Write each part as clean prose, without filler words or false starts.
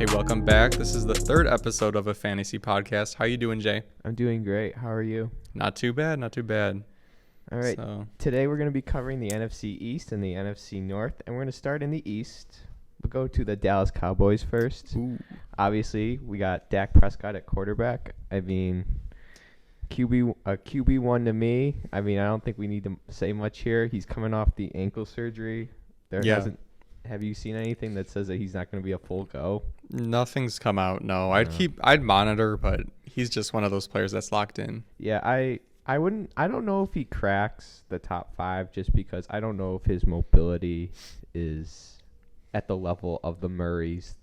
Hey, welcome back. This is the third episode of a fantasy podcast. How you doing, Jay? I'm doing great. How are you? Not too bad, not too bad. All right. So, Today we're going to be covering the NFC East and the NFC North, and we're going to start in the East. We'll go to the Dallas Cowboys first. ooh. Obviously, we got Dak Prescott at quarterback. I mean, QB1 to me. I mean, I don't think we need to say much here. He's coming off the ankle surgery. Have you seen anything that says that he's not going to be a full go? Nothing's come out. No, I'd monitor, but he's just one of those players that's locked in. Yeah, I don't know if he cracks the top 5 just because I don't know if his mobility is at the level of the Murrays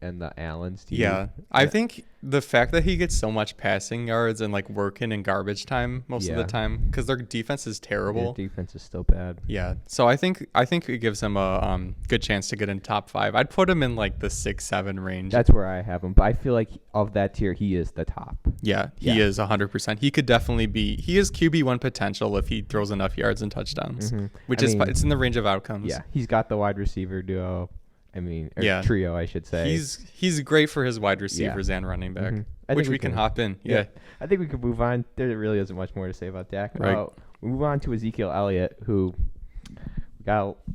and the Allens. I think the fact that he gets so much passing yards and like working in garbage time most of the time because their defense is terrible. Their defense is still bad. Yeah, so I think it gives him a good chance to get in top 5. I'd put him in like the 6-7 range. That's where I have him, but I feel like of that tier, he is the top. Yeah, he is 100%. He could definitely be. He is QB1 potential if he throws enough yards and touchdowns, it's in the range of outcomes. Yeah, he's got the wide receiver duo. Trio, I should say. He's great for his wide receivers and running back, which we can hop in. Yeah. I think we can move on. There really isn't much more to say about Dak. Right. We move on to Ezekiel Elliott, who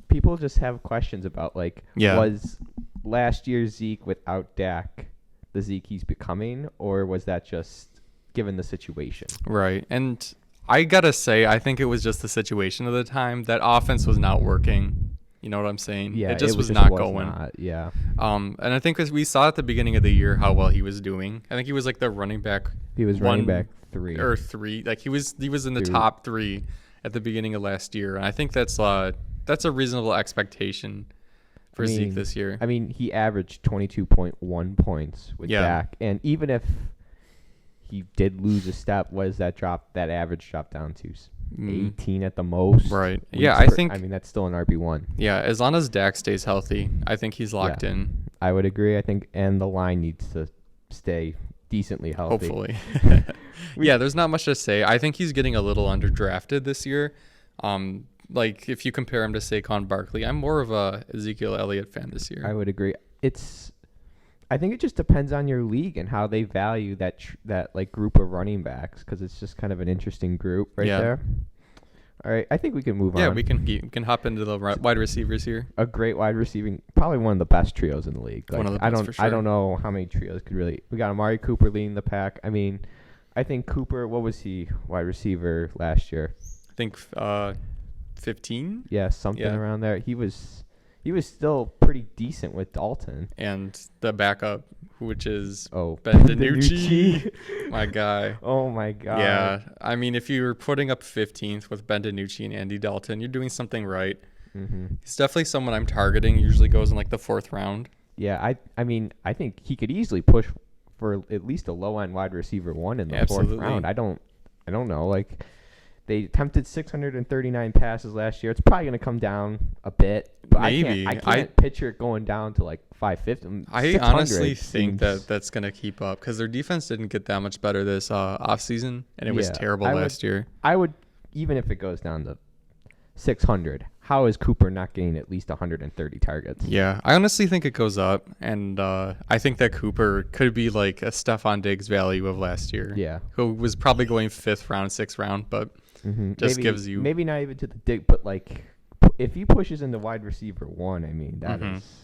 people just have questions about, was last year's Zeke without Dak the Zeke he's becoming, or was that just given the situation? Right. And I got to say, I think it was just the situation of the time. That offense was not working. You know what I'm saying? Yeah, it just was not going. Yeah. And I think we saw at the beginning of the year how well he was doing. I think he was like the running back. He was running back 3 or 3. Like he was in the top 3 at the beginning of last year, and I think that's a reasonable expectation for Zeke this year. I mean, he averaged 22.1 points with Dak, and even if he did lose a step, that average drop down to 18 at the most. Right. Yeah, I think that's still an RB1. Yeah, as long as Dak stays healthy, I think he's locked in. I would agree. I think, and the line needs to stay decently healthy. Hopefully. Yeah, there's not much to say. I think he's getting a little underdrafted this year. Like if you compare him to Saquon Barkley, I'm more of a Ezekiel Elliott fan this year. I would agree. I think it just depends on your league and how they value that group of running backs, because it's just kind of an interesting group there. All right, I think we can move on. Yeah, we can hop into the wide receivers here. A great wide receiving, probably one of the best trios in the league. One of the best for sure. I don't know how many trios could really. We got Amari Cooper leading the pack. I mean, I think Cooper. What was he wide receiver last year? I think 15. Yeah, something around there. He was still pretty decent with Dalton. And the backup, which is Ben DiNucci. My guy. Oh, my God. Yeah. I mean, if you're putting up 15th with Ben DiNucci and Andy Dalton, you're doing something right. He's definitely someone I'm targeting. Usually goes in like the 4th round. Yeah, I mean, I think he could easily push for at least a low-end wide receiver 1 in the 4th round. I don't know. Like, they attempted 639 passes last year. It's probably going to come down a bit. But maybe. I can't picture it going down to like 550. I honestly think that's going to keep up because their defense didn't get that much better this offseason, and it was terrible last year. I would, even if it goes down to 600, how is Cooper not getting at least 130 targets? Yeah, I honestly think it goes up, and I think that Cooper could be like a Stephon Diggs value of last year. Yeah. Who was probably going 5th round, 6th round, but gives you. Maybe not even to the dig, but like if he pushes into wide receiver 1, I mean, that is,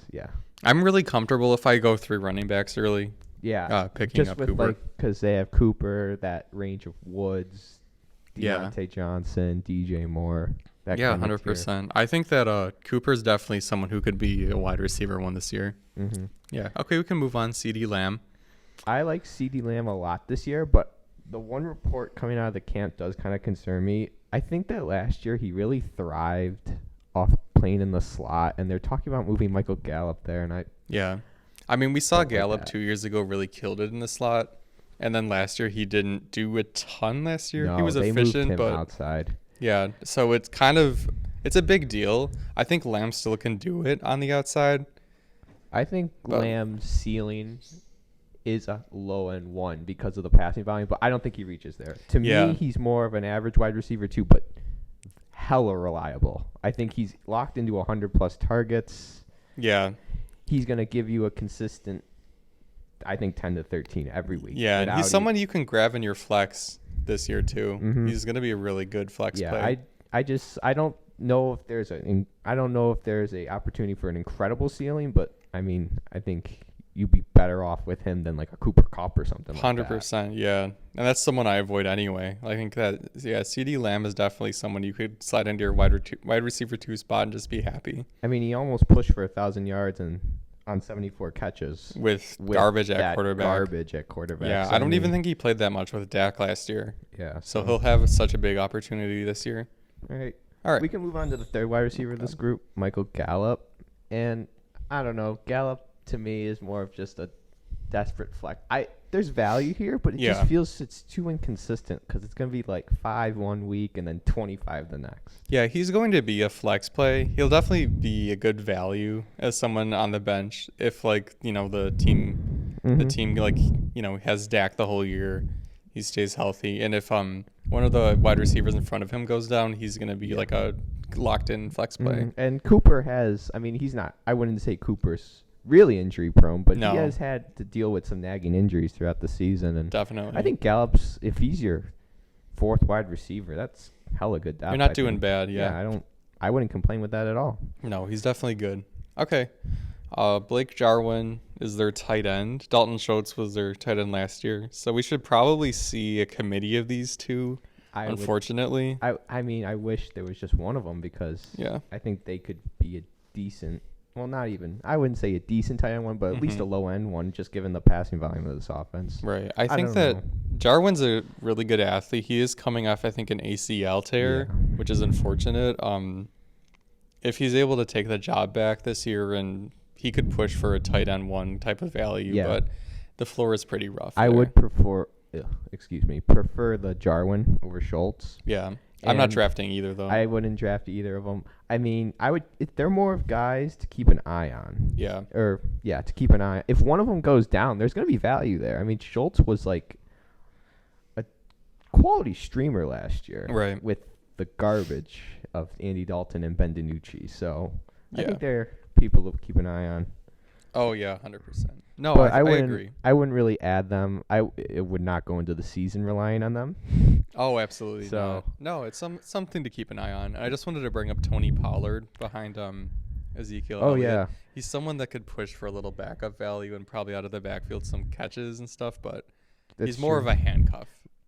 I'm really comfortable if I go 3 running backs early. Yeah. Picking just up with Cooper. Because they have Cooper, that range of Woods, Deontay Johnson, DJ Moore. 100%. I think that Cooper's definitely someone who could be a wide receiver 1 this year. Yeah. Okay, we can move on. CeeDee Lamb. I like CeeDee Lamb a lot this year, but the one report coming out of the camp does kind of concern me. I think that last year he really thrived off playing in the slot, and they're talking about moving Michael Gallup there, and I mean, we saw Gallup 2 years ago really killed it in the slot, and then last year he didn't do a ton last year. No, he was efficient, moved him but outside. Yeah, so it's a big deal. I think Lamb still can do it on the outside. I think Lamb's ceiling is a low-end 1 because of the passing volume, but I don't think he reaches there. To me, he's more of an average wide receiver 2, but hella reliable. I think he's locked into 100-plus targets. Yeah. He's going to give you a consistent I think 10 to 13 every week. Yeah, and he's someone you can grab in your flex this year too. Mm-hmm. He's going to be a really good flex play. I don't know if there's a opportunity for an incredible ceiling, but I mean, I think you'd be better off with him than like a Cooper Kupp or something. 100%, yeah. And that's someone I avoid anyway. I think that CeeDee Lamb is definitely someone you could slide into your wide receiver 2 spot and just be happy. I mean, he almost pushed for 1,000 yards and on 74 catches with garbage at quarterback. Yeah, so I don't even think he played that much with Dak last year. Yeah. So he'll have such a big opportunity this year. All right. We can move on to the third wide receiver of this group, Michael Gallup. And I don't know, Gallup to me is more of just a desperate flex. There's value here, but it just feels it's too inconsistent because it's going to be like 5 one week and then 25 the next. Yeah, he's going to be a flex play. He'll definitely be a good value as someone on the bench if like, the team like, has Dak the whole year, he stays healthy, and if one of the wide receivers in front of him goes down, he's going to be like a locked in flex play. And Cooper I wouldn't say Cooper's really injury prone, but he has had to deal with some nagging injuries throughout the season, and definitely I think Gallup's, if he's your 4th wide receiver, that's hella good depth. You're not doing bad. I wouldn't complain with that at all. No, he's definitely good. Okay, Blake Jarwin is their tight end. Dalton Schultz was their tight end last year, so we should probably see a committee of these two. Unfortunately, I wish there was just one of them because I think they could be a decent. Well, not even. I wouldn't say a decent tight end one, but at least a low-end one, just given the passing volume of this offense. Right. I think that Jarwin's a really good athlete. He is coming off, I think, an ACL tear, which is unfortunate. If he's able to take the job back this year, and he could push for a tight end 1 type of value, but the floor is pretty rough. I would prefer the Jarwin over Schultz. Yeah. I'm not drafting either, though. I wouldn't draft either of them. I mean, they're more of guys to keep an eye on. Yeah. To keep an eye. If one of them goes down, there's going to be value there. I mean, Schultz was like a quality streamer last year. Right. With the garbage of Andy Dalton and Ben DiNucci. So I think they're people to keep an eye on. Oh, yeah, 100%. No, I agree. I wouldn't really add them. It would not go into the season relying on them. Oh, absolutely. So no, it's something to keep an eye on. I just wanted to bring up Tony Pollard behind Ezekiel Elliott. Yeah. He's someone that could push for a little backup value and probably out of the backfield some catches and stuff, but he's more of a handcuff.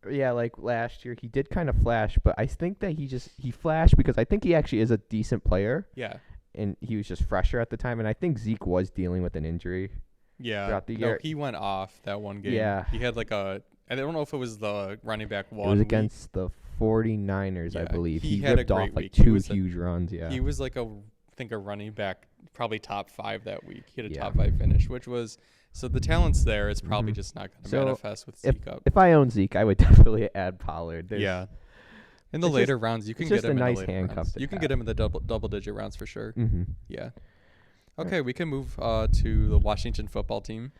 Yeah, like last year he did kind of flash, but I think that he flashed because I think he actually is a decent player. Yeah. And he was just fresher at the time, and I think Zeke was dealing with an injury. Yeah. Throughout the year. He went off that one game. Yeah. He had I don't know if it was the running back one. It was against the 49ers, I believe. He had ripped a off great like week. 2 huge runs, yeah. He was like a running back, probably top 5 that week. He had a top 5 finish, which was so the talent's there. It's probably just not going to manifest with Zeke up. If I own Zeke, I would definitely add Pollard. In the later rounds, you can get him in the later rounds. You can get him in the double-digit rounds for sure. Mm-hmm. Yeah. Okay, we can move to the Washington football team.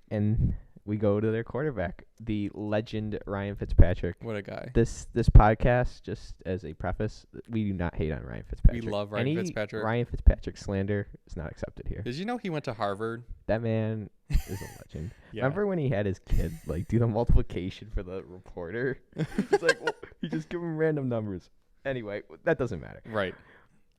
And we go to their quarterback, the legend Ryan Fitzpatrick. What a guy. This podcast, just as a preface, we do not hate on Ryan Fitzpatrick. We love Ryan Fitzpatrick. Ryan Fitzpatrick slander is not accepted here. Did you know he went to Harvard? That man is a legend. Remember when he had his kid do the multiplication for the reporter? He's like, he just give him random numbers. Anyway, that doesn't matter. Right.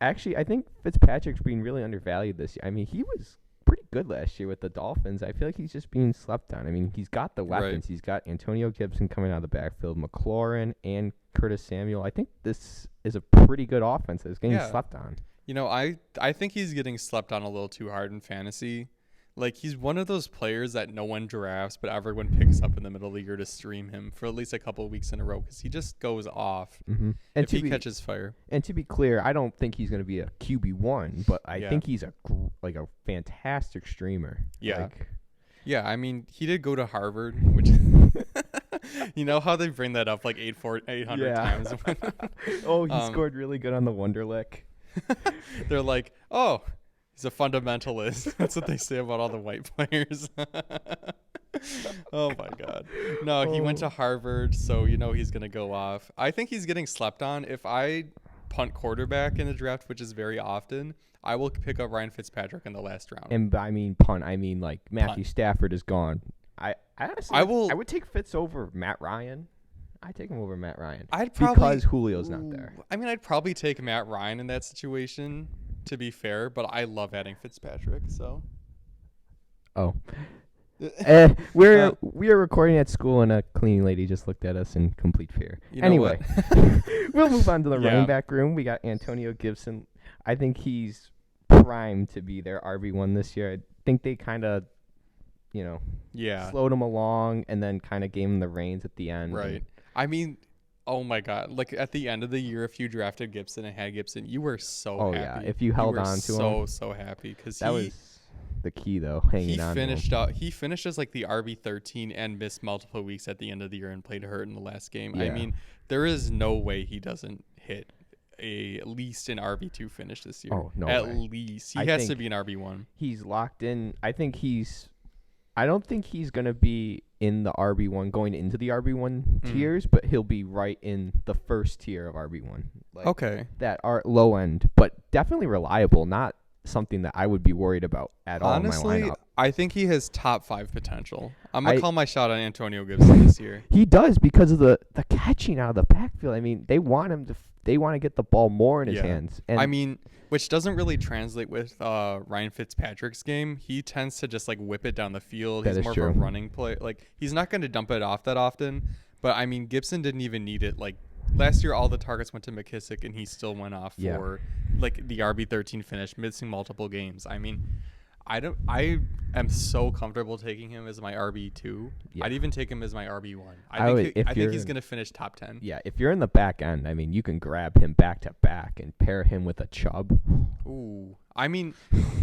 Actually, I think Fitzpatrick's being really undervalued this year. I mean, he was pretty good last year with the Dolphins. I feel like he's just being slept on. I mean, he's got the weapons. Right. He's got Antonio Gibson coming out of the backfield, McLaurin, and Curtis Samuel. I think this is a pretty good offense that's getting slept on. I think he's getting slept on a little too hard in fantasy. Like, he's one of those players that no one drafts, but everyone picks up in the middle of the year to stream him for at least a couple of weeks in a row because he just goes off if he catches fire. And to be clear, I don't think he's going to be a QB1, but I think he's a fantastic streamer. Yeah. I mean, he did go to Harvard, which you know how they bring that up like 800 times. He scored really good on the Wonderlic. They're like, oh, he's a fundamentalist. That's what they say about all the white players. Oh, my God. No, he went to Harvard, so he's going to go off. I think he's getting slept on. If I punt quarterback in the draft, which is very often, I will pick up Ryan Fitzpatrick in the last round. And I mean punt. I mean like Matthew Stafford is gone. I honestly, I will. I would take Fitz over Matt Ryan. I'd take him over Matt Ryan. I'd probably because Julio's not there. I mean, I'd probably take Matt Ryan in that situation, to be fair. But I love adding Fitzpatrick. So. Oh. We are recording at school, and a cleaning lady just looked at us in complete fear. Anyway, we'll move on to the running back room. We got Antonio Gibson. I think he's primed to be their RB1 this year. I think they kind of, slowed him along and then kind of gave him the reins at the end. Right. I mean, oh my God! Like at the end of the year, if you drafted Gibson and had Gibson, you were so happy. Oh yeah, if you held on to him, so happy because that was the key though. Hanging on. He finished as like the RB13 and missed multiple weeks at the end of the year and played hurt in the last game. Yeah. I mean, there is no way he doesn't hit at least an RB2 finish this year. Oh no, at least he has to be an RB1. He's locked in. I don't think he's gonna be in the RB1 going into the RB1 tiers, but he'll be right in the first tier of RB1. Okay. That are low end, but definitely reliable. Not something that I would be worried about at all. Honestly, in my lineup. I think he has top 5 potential. I'm gonna call my shot on Antonio Gibson this year. He does because of the catching out of the backfield. I mean, they want him to. They want to get the ball more in his hands. And I mean, which doesn't really translate with Ryan Fitzpatrick's game. He tends to just like whip it down the field. He's more of a running play. Like he's not going to dump it off that often. But I mean, Gibson didn't even need it. Like last year, all the targets went to McKissick, and he still went off for like the RB13 finish, missing multiple games. I mean, I am so comfortable taking him as my RB2. Yeah. I'd even take him as my RB1. I think he's going to finish top 10. Yeah, if you're in the back end, I mean, you can grab him back to back and pair him with a Chubb. Ooh. I mean,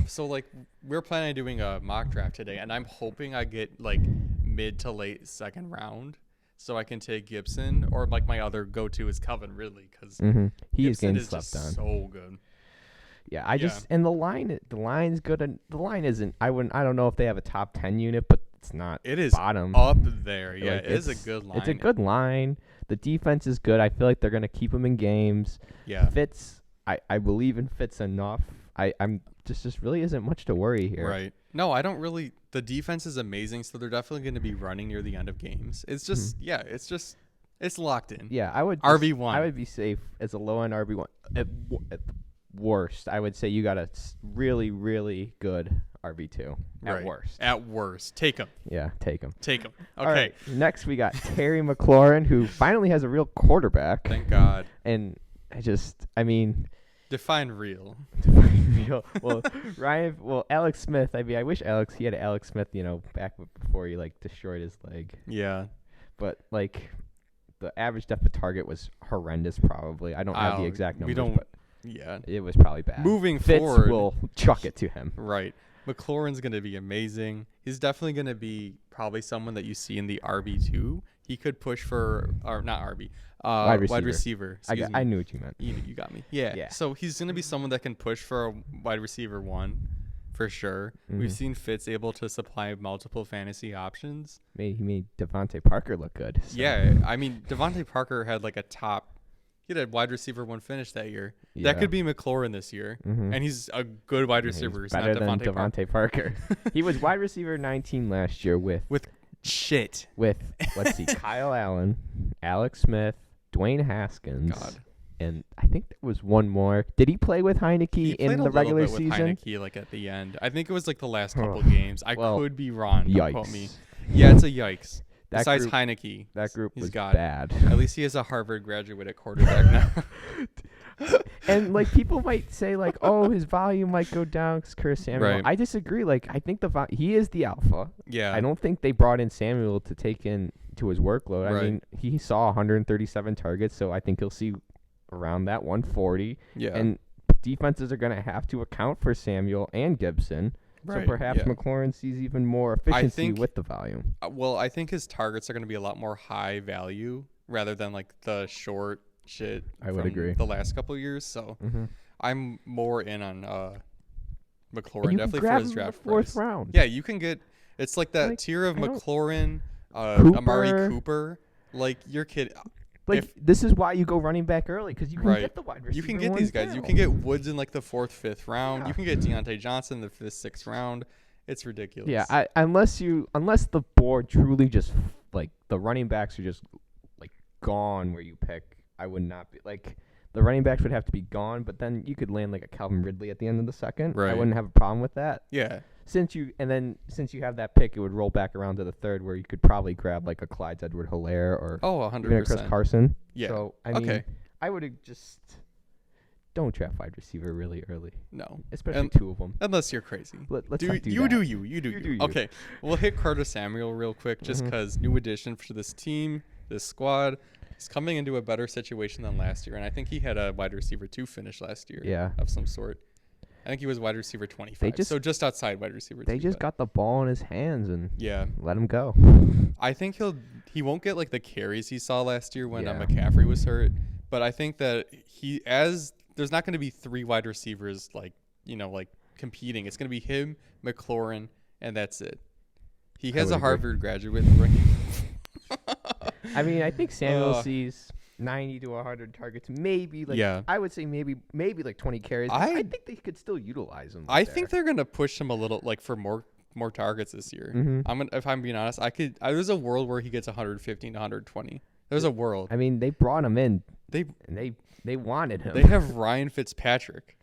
so like we're planning on doing a mock draft today, and I'm hoping I get like mid to late second round so I can take Gibson, or like my other go-to is Coven, really, because he Gibson is getting slept on. So good. Yeah, and the line's good, and the line isn't. I don't know if they have a top 10 unit, but it's not. It is bottom up there. Yeah, like, it is a good line. It's a good line. The defense is good. I feel like they're gonna keep him in games. Yeah, Fitz. I believe in Fitz enough. I'm just really isn't much to worry here. Right. No, I don't really. The defense is amazing, so they're definitely going to be running near the end of games. It's just it's locked in. Yeah, I would RB1. I would be safe as a low end RB1. At worst, I would say you got a really, really good RB2. At worst. At worst. Take him. Yeah, take him. Okay. All right, next, we got Terry McLaurin, who finally has a real quarterback. Thank God. And I mean... Define real. Well, Alex Smith, I wish he had Alex Smith, back before he, destroyed his leg. Yeah. But, the average depth of target was horrendous, probably. I don't have the exact numbers, but... Yeah. It was probably bad. Moving Fitz forward, will chuck it to him. Right. McLaurin's going to be amazing. He's definitely going to be probably someone that you see in the RB2. He could push for, or not RB, wide receiver. I knew what you meant. You got me. Yeah. So he's going to be someone that can push for a wide receiver 1 for sure. Mm-hmm. We've seen Fitz able to supply multiple fantasy options. He made Devontae Parker look good. So. Yeah. I mean, Devontae Parker had he had a wide receiver 1 finish that year. Yeah. That could be McLaurin this year. Mm-hmm. And he's a good wide receiver. He's better than Devontae Parker. He was wide receiver 19 last year with shit. With, let's see, Kyle Allen, Alex Smith, Dwayne Haskins. God. And I think there was one more. Did he play with Heineke in the regular season? With Heineke, at the end. I think it was the last couple games. I could be wrong. Yikes. Don't quote me. Yeah, it's a yikes. Besides group, Heineke, that group was bad. At least he is a Harvard graduate at quarterback now. And people might say oh, his volume might go down because Curtis Samuel. Right. I disagree. I think he is the alpha. Yeah. I don't think they brought in Samuel to take into his workload. Right. I mean, he saw 137 targets, so I think he'll see around that 140. Yeah. And defenses are going to have to account for Samuel and Gibson. Right. So perhaps McLaurin sees even more efficiency with the volume. Well, I think his targets are going to be a lot more high value rather than the short shit. I would agree. The last couple of years, so I'm more in on McLaurin definitely for his draft fourth round. Yeah, you can get it's that tier of McLaurin, Amari Cooper. You're kidding. This is why you go running back early, because you can get the wide receiver. You can get these guys. You can get Woods in the 4th, 5th round. Yeah. You can get Deontay Johnson in the 5th, 6th round. It's ridiculous. Yeah, unless the board truly just like the running backs are just like gone where you pick, I would not be like the running backs would have to be gone, but then you could land like a Calvin Ridley at the end of the second. Right. I wouldn't have a problem with that. Yeah. Since you have that pick, it would roll back around to the third where you could probably grab like a Clyde Edward-Helaire or 100%. even a Chris Carson. Yeah. So I mean, I would have just don't draft wide receiver really early. No. Especially two of them. Unless you're crazy. Let's not do you that. do you. You do you. Okay. We'll hit Curtis Samuel real quick just because new addition to this team, this squad. He's coming into a better situation than last year, and I think he had a wide receiver 2 finish last year. Yeah. Of some sort. I think he was wide receiver 25. So just outside wide receiver 2. They just got the ball in his hands and let him go. I think he won't get like the carries he saw last year when McCaffrey was hurt, but I think that there's not going to be 3 wide receivers like competing. It's going to be him, McLaurin, and that's it. He has a Harvard graduate. I mean, I think Samuel sees 90 to 100 targets, maybe I would say maybe like 20 carries. I think they could still utilize him. I think they're gonna push him a little for more targets this year. If I'm being honest, there's a world where he gets 115 to 120. There's a world. I mean, they brought him in. They wanted him. They have Ryan Fitzpatrick.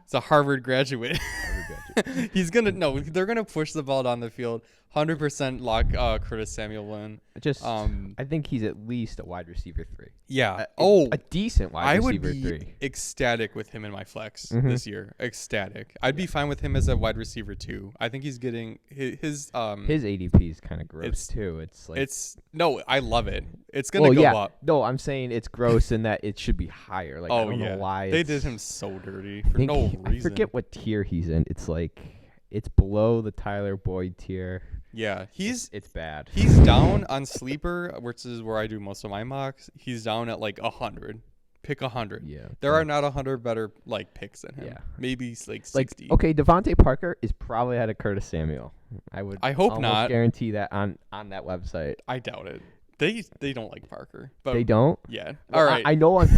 It's a Harvard graduate. They're gonna push the ball down the field. 100% lock Curtis Samuel in. I think he's at least a wide receiver 3. Yeah. A decent wide receiver 3. I would be ecstatic with him in my flex this year. Ecstatic. I'd be fine with him as a wide receiver 2. I think he's getting his ADP is kind of gross too. It's like I love it. It's gonna go up. No, I'm saying it's gross in that it should be higher. Like I don't know why they did him so dirty for no reason. I forget what tier he's in. It's like it's below the Tyler Boyd tier. Yeah, it's bad. He's down on Sleeper, which is where I do most of my mocks. He's down at like 100. Pick 100. Yeah, there are not 100 better picks than him. Yeah, maybe like 60. Okay, Devontae Parker is probably ahead of Curtis Samuel. I hope not. Guarantee that on that website. I doubt it. They don't like Parker. But they don't. Yeah. Well, all right. I know on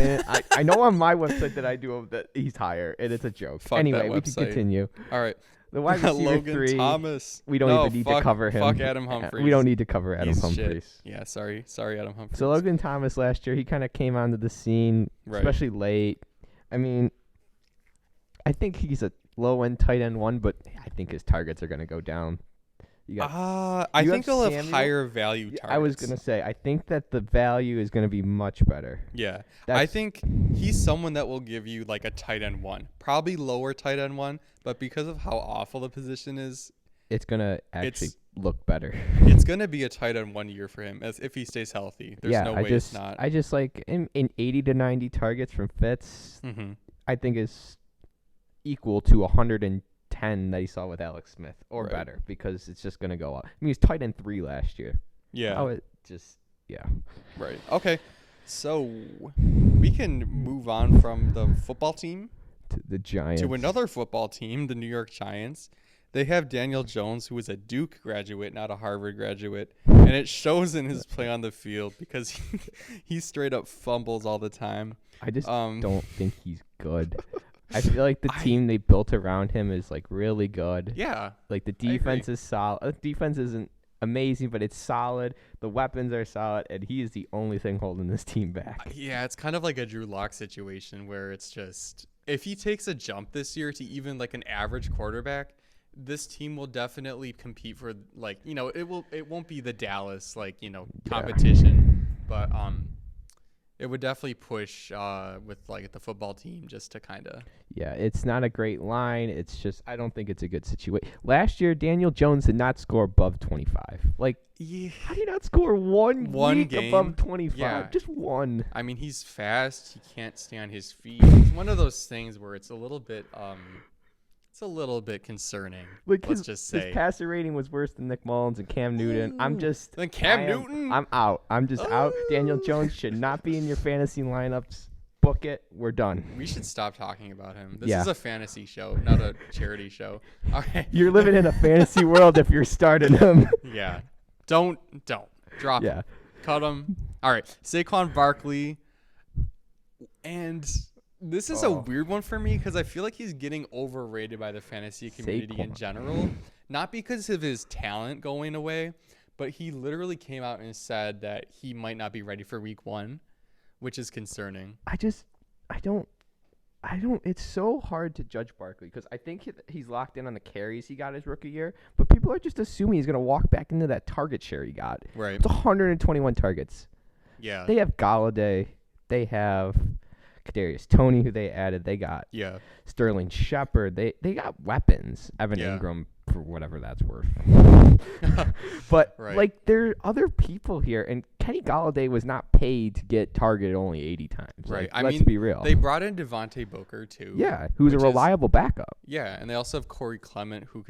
I know on my website that I do that he's higher, and it's a joke. Fuck anyway, we can continue. All right. The wide receiver Logan 3, Thomas. We don't even need to cover him. Fuck Adam Humphries. We don't need to cover Adam Humphries. Shit. Yeah, sorry, Adam Humphries. So Logan Thomas last year, he kind of came onto the scene, especially late. I mean, I think he's a low-end tight end 1, but I think his targets are going to go down. I think he'll have higher value targets. I was going to say, I think that the value is going to be much better. Yeah. I think he's someone that will give you like a tight end 1. Probably lower tight end 1, but because of how awful the position is, it's going to actually look better. It's going to be a tight end 1 year for him as if he stays healthy. There's no way it's not. I just like in 80 to 90 targets from Fitz, I think is equal to 110 that he saw with Alex Smith or better, because it's just going to go up. I mean, he's tight end 3 last year. Yeah. Right. Okay. So we can move on from the football team to the Giants, to another football team, the New York Giants. They have Daniel Jones, who is a Duke graduate, not a Harvard graduate, and it shows in his play on the field because he straight up fumbles all the time. I just don't think he's good. I feel like the team they built around him is like really good. Yeah. Like the defense is solid. The defense isn't amazing, but it's solid. The weapons are solid, and he is the only thing holding this team back. Yeah, it's kind of like a Drew Lock situation where it's just if he takes a jump this year to even like an average quarterback, this team will definitely compete for it won't be the Dallas competition, but it would definitely push with like the football team just to kind of. Yeah, it's not a great line. It's just I don't think it's a good situation. Last year, Daniel Jones did not score above 25. How do you not score one week game above 25? Yeah. Just one. I mean, he's fast. He can't stay on his feet. It's one of those things where it's a little bit concerning. Let's just say his passer rating was worse than Nick Mullins and Cam Newton. Newton? I'm out. I'm just out. Daniel Jones should not be in your fantasy lineups. Book it. We're done. We should stop talking about him. This is a fantasy show, not a charity show. All right. You're living in a fantasy world if you're starting him. Yeah. Don't drop him. Cut him. All right. Saquon Barkley and This is a weird one for me because I feel like he's getting overrated by the fantasy community in general. Not because of his talent going away, but he literally came out and said that he might not be ready for week 1, which is concerning. I don't. It's so hard to judge Barkley because I think he's locked in on the carries he got his rookie year, but people are just assuming he's going to walk back into that target share he got. Right. It's 121 targets. Yeah. They have Galladay. They have Kadarius Toney, who they added. They got Sterling Shepard. They got weapons. Evan Ingram, for whatever that's worth. But like there are other people here, and Kenny Galladay was not paid to get targeted only 80 times. Right. Like, let's be real. They brought in Devontae Booker too. Yeah, who's a reliable backup. Yeah, and they also have Corey Clement who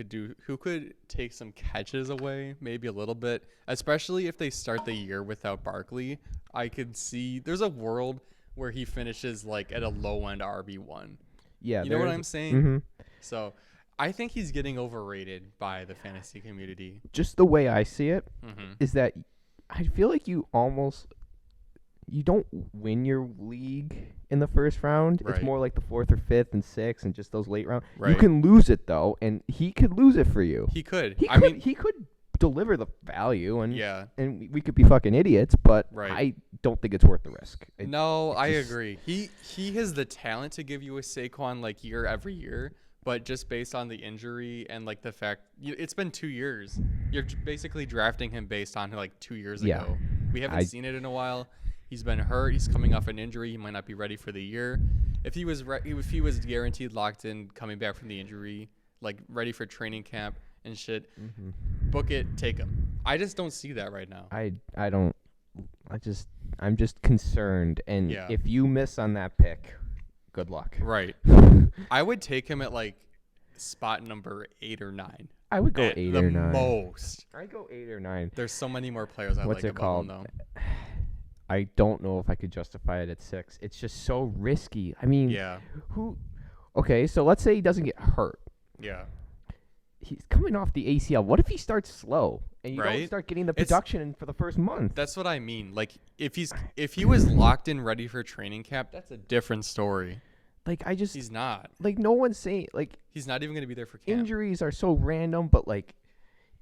could take some catches away, maybe a little bit, especially if they start the year without Barkley. I could see there's a world where he finishes like at a low end RB1. Yeah, you know what I'm saying? Mm-hmm. So I think he's getting overrated by the fantasy community. Just the way I see it is that I feel like you don't win your league in the first round. Right. It's more like the 4th or 5th and 6th and just those late rounds. Right. You can lose it though, and he could lose it for you. He could. He could deliver the value, and we could be fucking idiots, but I don't think it's worth the risk. I agree. He has the talent to give you a Saquon like year every year, but just based on the injury and like the fact it's been 2 years, you're basically drafting him based on like 2 years ago. We haven't seen it in a while. He's been hurt. He's coming off an injury. He might not be ready for the year. If he was guaranteed locked in coming back from the injury, like ready for training camp and shit, book it, take him. I just don't see that right now. I'm just concerned, and if you miss on that pick, good luck. Right. I would take him at like spot number 8 or 9. I would go 8 or 9. Most. I'd go 8 or 9. There's so many more players I like above him, though. I don't know if I could justify it at 6. It's just so risky. I mean, okay, so let's say he doesn't get hurt. Yeah. He's coming off the ACL. What if he starts slow and you don't start getting the production for the first month? That's what I mean. Like if he was locked in ready for training camp, that's a different story. Like he's not. Like no one's saying like he's not even going to be there for camp. Injuries are so random, but like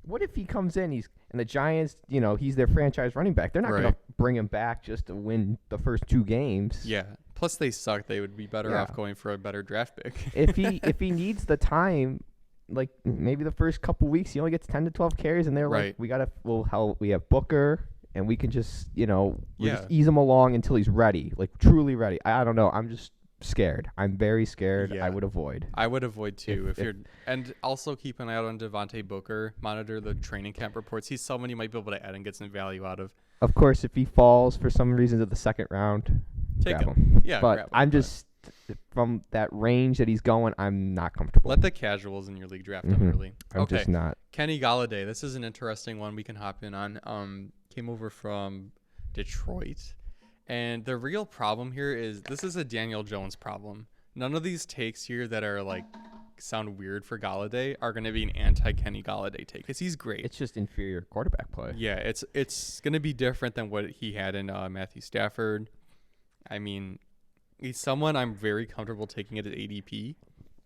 what if he comes in and the Giants, he's their franchise running back. They're not going to bring him back just to win the first 2 games. Yeah. Plus they suck. They would be better off going for a better draft pick. if he needs the time, like maybe the first couple weeks he only gets 10 to 12 carries, and they're like, we have Booker, and we can just just ease him along until he's ready, like truly ready. I don't know. I'm just scared. I'm very scared. I would avoid. I would avoid too and also keep an eye out on Devontae Booker. Monitor the training camp reports. He's someone you might be able to add and get some value out of. Of course, if he falls for some reason to the second round, take grab him. Yeah, but I'm just. From that range that he's going, I'm not comfortable. Let the casuals in your league draft him early. I'm just not. Kenny Galladay. This is an interesting one we can hop in on. Came over from Detroit. And the real problem here is this is a Daniel Jones problem. None of these takes here that are like sound weird for Galladay are going to be an anti-Kenny Galladay take because he's great. It's just inferior quarterback play. Yeah, it's going to be different than what he had in Matthew Stafford. I mean, he's someone I'm very comfortable taking it at ADP.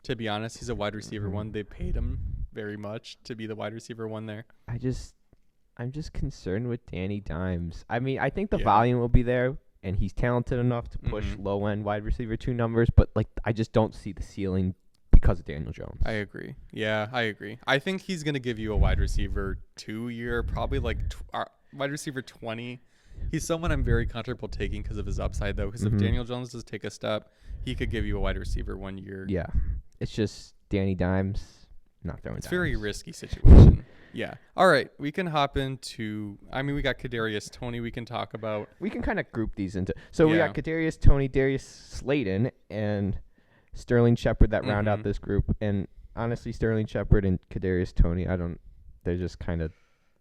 To be honest, he's a wide receiver 1. They paid him very much to be the wide receiver 1 there. I'm just concerned with Danny Dimes. I mean, I think the volume will be there, and he's talented enough to push low-end wide receiver 2 numbers, but like I just don't see the ceiling because of Daniel Jones. I agree. Yeah, I agree. I think he's going to give you a wide receiver 2 year, probably like wide receiver 20. He's someone I'm very comfortable taking because of his upside, though. Because if Daniel Jones does take a step, he could give you a wide receiver 1 year. Yeah, it's just Danny Dimes not throwing. It's a very risky situation. Yeah. All right, we can hop into. I mean, we got Kadarius Toney. We can talk about. We can kind of group these into. So we got Kadarius Toney, Darius Slayton, and Sterling Shepard that round out this group. And honestly, Sterling Shepard and Kadarius Toney, they're just kind of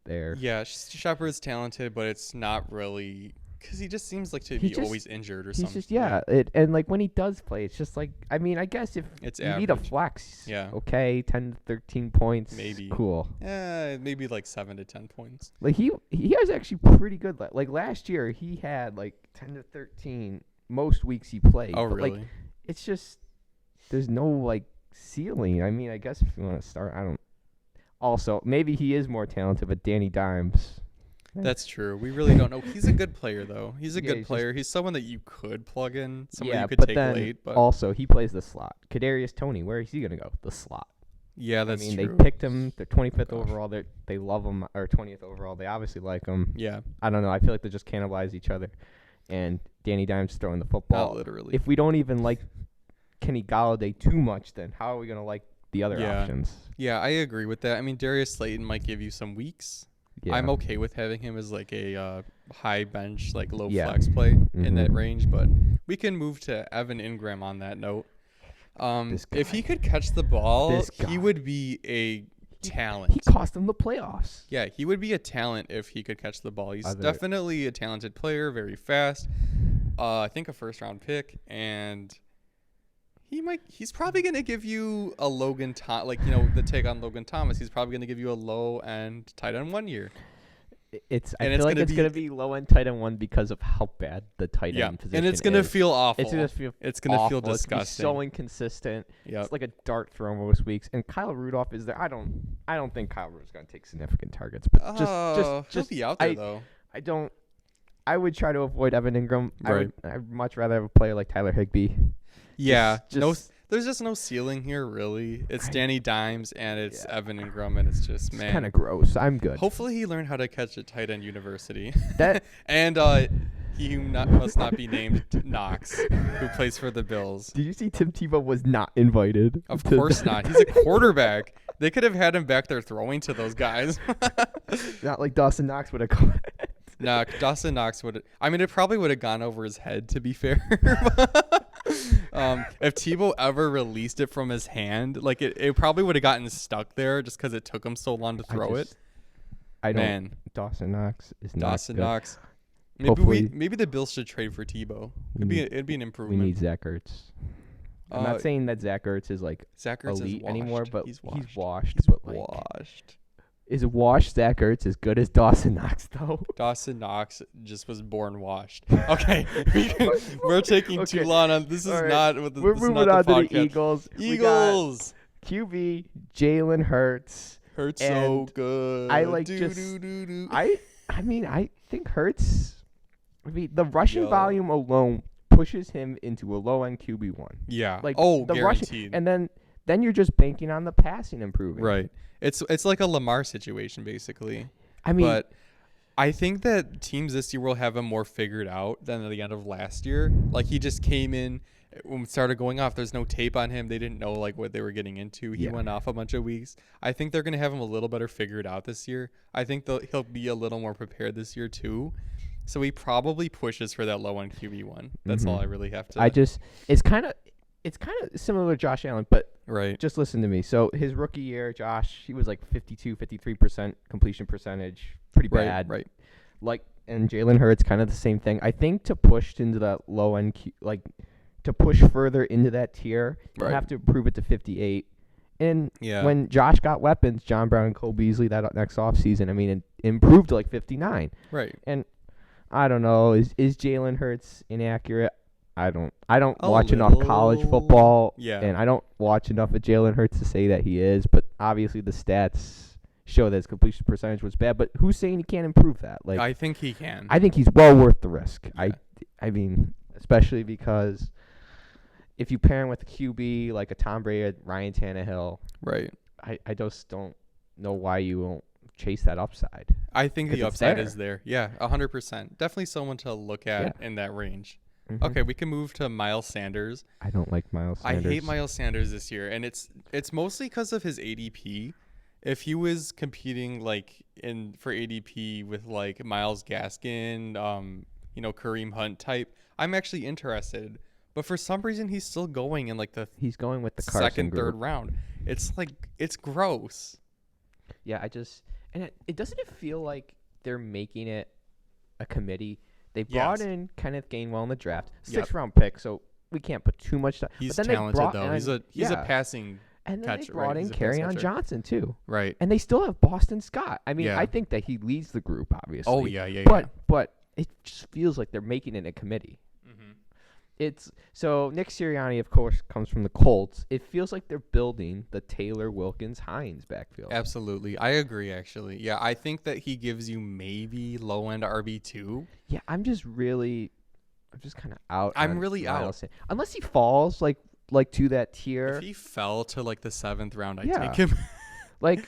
there. Yeah, Shepard's talented, but it's not really because he just seems like to be always injured or something. He's just and like when he does play, it's just like I mean I guess if it's you average. Need a flex, okay, 10 to 13 points, maybe cool. Maybe like 7 to 10 points. Like he has actually pretty good. Like last year, he had like 10 to 13 most weeks he played. Oh, but really? Like, it's just there's no like ceiling. I mean, I guess if you want to start, I don't. Also, maybe he is more talented, but Danny Dimes. That's true. We really don't know. He's a good player, though. He's a good he's player. He's someone that you could plug in, someone yeah, you could but take then late. But also, he plays the slot. Kadarius Toney, where is he going to go? The slot. Yeah, that's I mean, true. they picked him. They're 25th overall. They love him, or 20th overall. They obviously like him. Yeah. I don't know. I feel like they just cannibalize each other. And Danny Dimes throwing the football. Not literally. If we don't even like Kenny Galladay too much, then how are we going to like the other options? Yeah, I agree with that. I mean, Darius Slayton might give you some weeks. Yeah. I'm okay with having him as like a high bench, like low flex play in that range, but we can move to Evan Ingram on that note. If he could catch the ball, he would be a talent. He cost them the playoffs. Yeah, he would be a talent if he could catch the ball. He's definitely a talented player, very fast. I think a first-round pick, and he's probably going to give you a Logan Thomas, like, the take on Logan Thomas. He's probably going to give you a low-end tight end 1 year. I feel like it's going to be low-end tight end 1 because of how bad the tight end position is. And it's going to feel awful. It's going to feel disgusting. It's so inconsistent. Yep. It's like a dart throw most weeks. And Kyle Rudolph is there. I don't think Kyle Rudolph's going to take significant targets. But just be out there, though. I would try to avoid Evan Ingram. Right. I'd much rather have a player like Tyler Higbee. Yeah, there's just no ceiling here, really. It's Danny Dimes and it's Evan Ingram, and it's just, man. It's kind of gross. I'm good. Hopefully he learned how to catch at tight end university. That and he must not be named Knox, who plays for the Bills. Did you see Tim Tebow was not invited? Of course not. He's a quarterback. They could have had him back there throwing to those guys. Not like Dawson Knox would have come. No, Dawson Knox would. I mean, it probably would have gone over his head, to be fair. If Tebow ever released it from his hand, like it probably would have gotten stuck there just because it took him so long to throw it. Dawson Knox is not Dawson good. Knox. Maybe the Bills should trade for Tebow. It'd be an improvement. We need Zach Ertz. I'm not saying that Zach Ertz is like elite anymore, but he's washed. Is washed Zach Ertz as good as Dawson Knox, though? Dawson Knox just was born washed. Okay, we're taking too long on this. We're moving on to the Eagles. Eagles. QB Jalen Hurts. Hurts so good. I think Hurts. The rushing volume alone pushes him into a low end QB1. Yeah. The guaranteed. Rushing, and then you're just banking on the passing improving. Right. It's like a Lamar situation, basically. But I think that teams this year will have him more figured out than at the end of last year. Like, he just came in when it started going off. There's no tape on him. They didn't know like what they were getting into. He went off a bunch of weeks. I think they're going to have him a little better figured out this year. I think he'll be a little more prepared this year too. So he probably pushes for that low end QB1. That's all I really have to. It's kind of similar to Josh Allen, but just listen to me. So his rookie year, Josh, he was like 53% completion percentage, pretty bad. Right. And Jalen Hurts, kind of the same thing. I think to push into that low end, to push further into that tier, you have to improve it to 58. And when Josh got weapons, John Brown and Cole Beasley that next offseason, it improved to like 59. Right. And I don't know, is Jalen Hurts inaccurate? I don't watch enough college football, and I don't watch enough of Jalen Hurts to say that he is. But obviously, the stats show that his completion percentage was bad. But who's saying he can't improve that? Like, I think he can. I think he's well worth the risk. Yeah. I mean, especially because if you pair him with a QB like a Tom Brady, Ryan Tannehill, right? I just don't know why you won't chase that upside. I think the upside is there. Yeah, 100%. Definitely someone to look at in that range. Mm-hmm. Okay, we can move to Miles Sanders. I don't like Miles Sanders. I hate Miles Sanders this year, and it's mostly because of his ADP. If he was competing for ADP with like Myles Gaskin, Kareem Hunt type, I'm actually interested. But for some reason, he's still going in he's going with the Carson second, group. Third round. It's gross. Yeah, it doesn't feel like they're making it a committee. They brought in Kenneth Gainwell in the draft, 6th round pick, so we can't put too much time. He's talented though. He's a passing and then catcher. They brought in Kerryon Johnson too. Right. And they still have Boston Scott. I think that he leads the group, obviously. Oh yeah. But it just feels like they're making it a committee. Mm-hmm. It's so Nick Sirianni, of course, comes from the Colts. It feels like they're building the Taylor Wilkins Hines backfield. Absolutely. I agree, actually. Yeah, I think that he gives you maybe low-end RB2. Yeah, I'm just kind of out. I'm really out. Unless he falls like to that tier. If he fell to like the 7th round, I'd take him. Like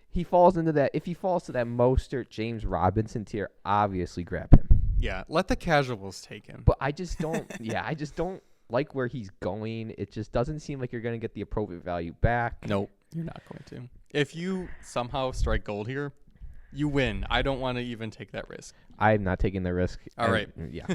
he falls into that. If he falls to that Mostert, James Robinson tier, obviously grab him. Yeah, let the casuals take him. But I just don't. I just don't like where he's going. It just doesn't seem like you're going to get the appropriate value back. Nope, you're not going to. If you somehow strike gold here, you win. I don't want to even take that risk. I'm not taking the risk. All right. Yeah.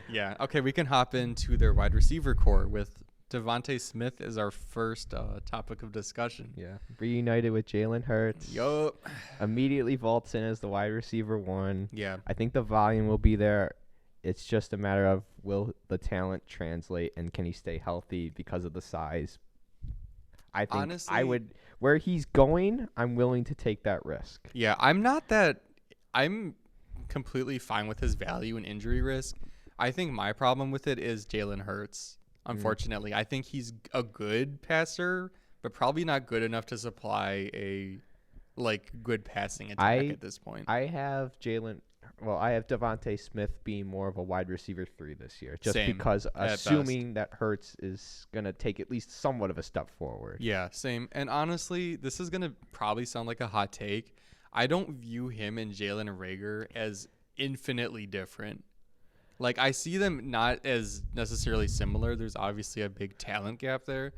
Yeah. Okay, we can hop into their wide receiver core with Devontae Smith as our first topic of discussion. Yeah. Reunited with Jalen Hurts. Yup. Immediately vaults in as the wide receiver 1. Yeah. I think the volume will be there. It's just a matter of will the talent translate and can he stay healthy because of the size. I think honestly, where he's going, I'm willing to take that risk. Yeah, I'm completely fine with his value and injury risk. I think my problem with it is Jalen Hurts. Unfortunately, I think he's a good passer, but probably not good enough to supply a good passing attack at this point. I have Devontae Smith being more of a wide receiver 3 this year, just because assuming that Hurts is going to take at least somewhat of a step forward. Yeah, same. And honestly, this is going to probably sound like a hot take. I don't view him and Jalen Reagor as infinitely different. Like, I see them not as necessarily similar. There's obviously a big talent gap there.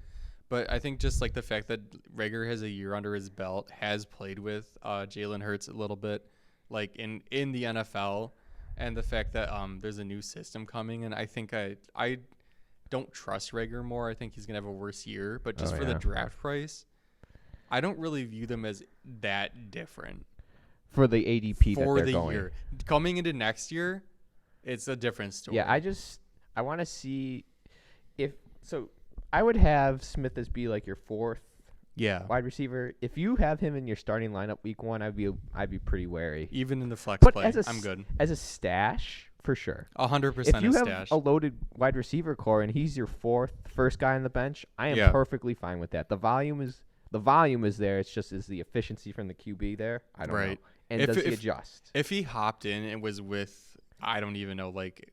But I think just like the fact that Reagor has a year under his belt, has played with Jalen Hurts a little bit, like in the NFL, and the fact that there's a new system coming, and I think I don't trust Reagor more. I think he's going to have a worse year. But just for the draft price, I don't really view them as that different. For the ADP for that they're the going. Year. Coming into next year, it's a different story. Yeah, I want to see I would have Smith as be like your 4th wide receiver. If you have him in your starting lineup week 1, I'd be pretty wary. Even in the flex play, I'm good. As a stash, for sure. 100% If you have a loaded wide receiver core and he's your first guy on the bench, I am perfectly fine with that. The volume is there. It's just is the efficiency from the QB there? I don't know. And does he adjust? If he hopped in and was with I don't even know, like,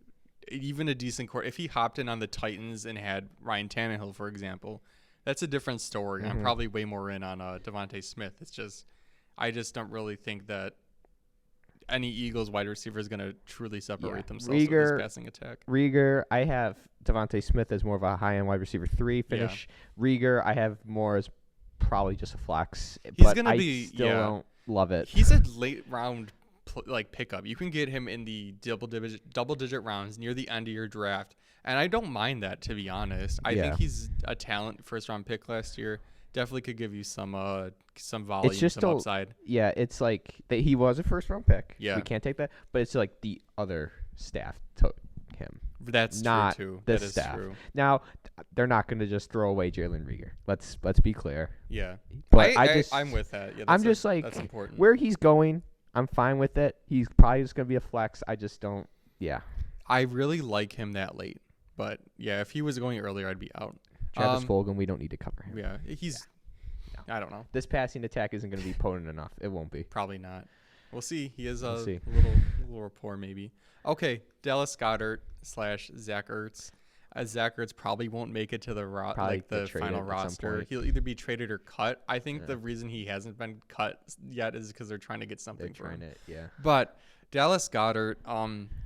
even a decent core. If he hopped in on the Titans and had Ryan Tannehill, for example, that's a different story. I'm probably way more in on Devontae Smith. It's just, I just don't really think that any Eagles wide receiver is going to truly separate themselves with this passing attack. Reagor, I have Devontae Smith as more of a high-end wide receiver 3 finish. Yeah. Reagor, I have more as probably just a flex. He's going to be, still don't love it. He's a late round pickup. You can get him in the double digit rounds near the end of your draft, and I don't mind that, to be honest. I think he's a talent first round pick last year. Definitely could give you some volume, some upside. Yeah, it's like that he was a first round pick. Yeah, we can't take that, but it's like the other staff took him. That's not true too. This that staff. Is true. Now they're not going to just throw away Jalen Reagor. Let's be clear. Yeah, but I'm with that. Yeah, I'm just like that's important. Where he's going, I'm fine with it. He's probably just going to be a flex. I just don't. Yeah. I really like him that late. But, yeah, if he was going earlier, I'd be out. Travis Fulgham, we don't need to cover him. Yeah, I don't know. This passing attack isn't going to be potent enough. It won't be. Probably not. We'll see. He is a little rapport maybe. Okay, Dallas Goedert / Zach Ertz. Zach Ertz probably won't make it to the final roster. He'll either be traded or cut. I think the reason he hasn't been cut yet is because they're trying to get something for him. But Dallas Goedert,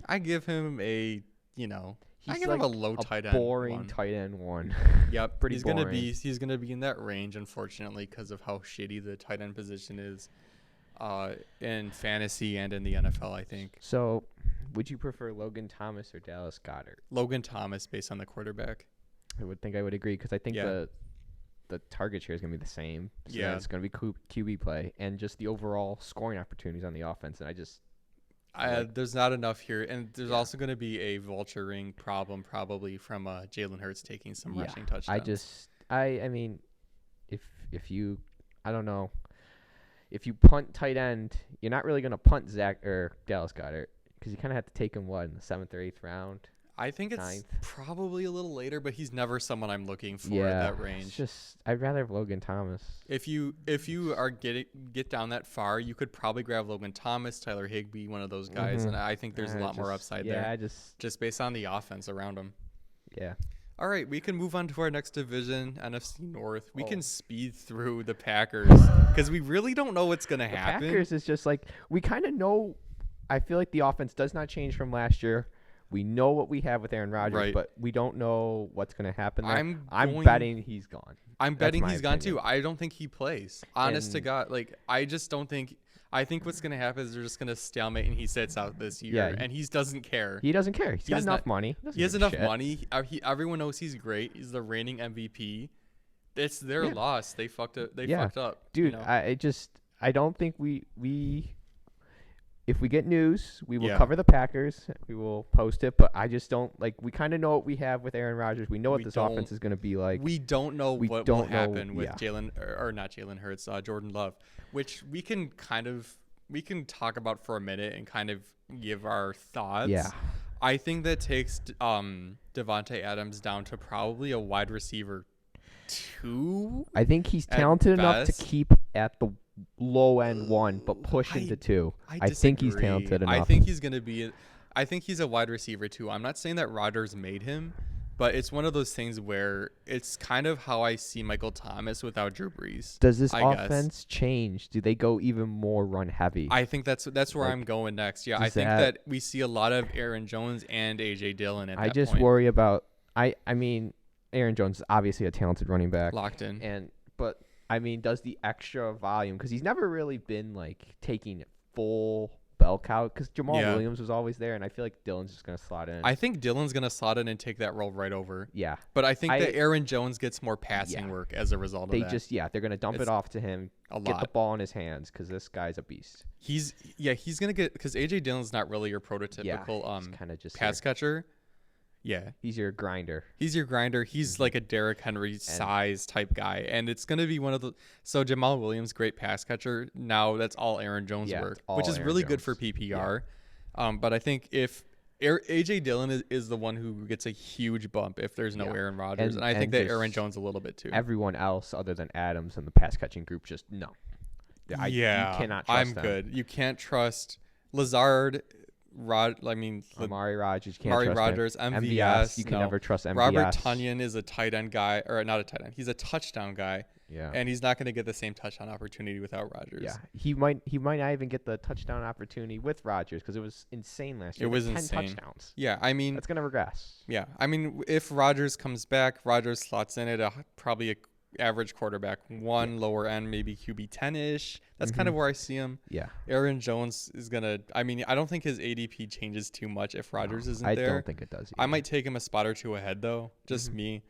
I give him a low tight end, boring tight end 1. Yep, pretty he's boring. He's gonna be in that range, unfortunately, because of how shitty the tight end position is, in fantasy and in the NFL. I think. So, would you prefer Logan Thomas or Dallas Goedert? Logan Thomas, based on the quarterback. I would agree because I think the target share is going to be the same. So it's going to be QB play and just the overall scoring opportunities on the offense. And there's not enough here, and there's also going to be a vulturing problem probably from Jalen Hurts taking some rushing touchdowns. I mean, if you, I don't know, if you punt tight end, you're not really going to punt Zach or Dallas Goedert. Because you kind of have to take him, in the 7th or 8th round? I think it's ninth. probably a little later, but he's never someone I'm looking for Yeah, at that range. it's just I'd rather have Logan Thomas. If you are get down that far, you could probably grab Logan Thomas, Tyler Higbee, one of those guys, and I think there's a lot more upside there. Yeah, just based on the offense around him. Yeah. All right, we can move on to our next division, NFC North. We can speed through the Packers because we really don't know what's going to happen. The Packers is just like we kind of know. I feel like the offense does not change from last year. We know what we have with Aaron Rodgers, but we don't know what's going to happen there. I'm betting he's gone. I'm betting he's gone too. I don't think he plays. Honest to God, like I just don't think. I think what's going to happen is they're just going to stalemate and he sits out this year, and he doesn't care. He doesn't care. He's got enough money. He has enough money. Everyone knows he's great. He's the reigning MVP. It's their loss. They fucked up. Fucked up, dude. I don't think we. If we get news, we will cover the Packers. We will post it, but I just don't like. We kind of know what we have with Aaron Rodgers. We know what this offense is going to be like. We don't know what will happen with Jalen or not Jalen Hurts, Jordan Love, which we can talk about for a minute and kind of give our thoughts. Yeah, I think that takes Devontae Adams down to probably a wide receiver 2. I think he's talented enough to keep at the low end 1, but push into 2. I think he's talented enough. I think he's going to be. I think he's a wide receiver 2. I'm not saying that Rodgers made him, but it's one of those things where it's kind of how I see Michael Thomas without Drew Brees. Does this offense change? Do they go even more run heavy? I think that's where I'm going next. Yeah, I think that we see a lot of Aaron Jones and AJ Dillon at that point. I just worry about. I mean, Aaron Jones is obviously a talented running back, locked in, but. I mean, does the extra volume, because he's never really been like taking full bell cow, because Jamal Williams was always there, and I feel like Dillon's just going to slot in. I think Dillon's going to slot in and take that role right over. Yeah. But I think that Aaron Jones gets more passing work as a result of that. They're going to dump it off to him, get the ball in his hands, because this guy's a beast. He's going to get, because AJ Dillon's not really your prototypical pass catcher. Yeah. He's your grinder. He's like a Derrick Henry size type guy. And it's going to be one of the – so Jamal Williams, great pass catcher. Now that's all Aaron Jones work, which is really good for PPR. Yeah. But I think if A.J. Dillon is the one who gets a huge bump if there's no Aaron Rodgers. And I think that Aaron Jones a little bit too. Everyone else other than Adams and the pass catching group just no. You cannot trust them. Good. You can't trust Lazard – Amari Rodgers. MVS. You can never trust MVS. Robert Tonyan is a tight end guy, or not a tight end. He's a touchdown guy. Yeah. And he's not going to get the same touchdown opportunity without Rodgers. Yeah. He might not even get the touchdown opportunity with Rodgers because it was insane last year. It was 10 insane. touchdowns. Yeah. I mean, that's going to regress. Yeah. I mean, if Rodgers comes back, Rodgers slots in at probably a average quarterback 1, lower end, maybe QB 10-ish. That's kind of where I see him. Yeah. Aaron Jones is going to, I mean, I don't think his ADP changes too much if Rodgers isn't there. I don't think it does either. I might take him a spot or 2 ahead, though. Just me.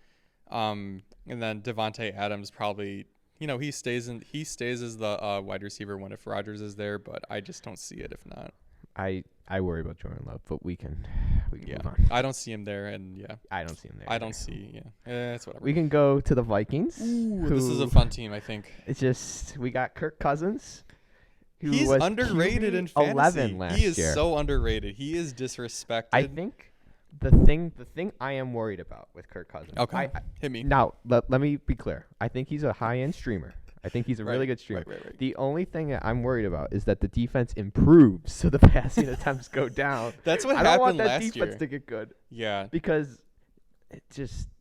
And then Devontae Adams probably, he stays as the wide receiver 1 if Rodgers is there, but I just don't see it if not. I worry about Jordan Love, but we can move on. I don't see him there, and I don't see him there. I don't see, it's whatever. We can go to the Vikings. Ooh, this is a fun team, I think. It's just we got Kirk Cousins. He's underrated in fantasy. 11 last year. He is year. So underrated. He is disrespected. I think the thing I am worried about with Kirk Cousins. Okay, hit me. Now, let me be clear. I think he's a high-end streamer. I think he's a really good streamer. Right. The only thing that I'm worried about is that the defense improves, so the passing attempts go down. That's what happened last year. I don't want that defense year to get good. Yeah. Because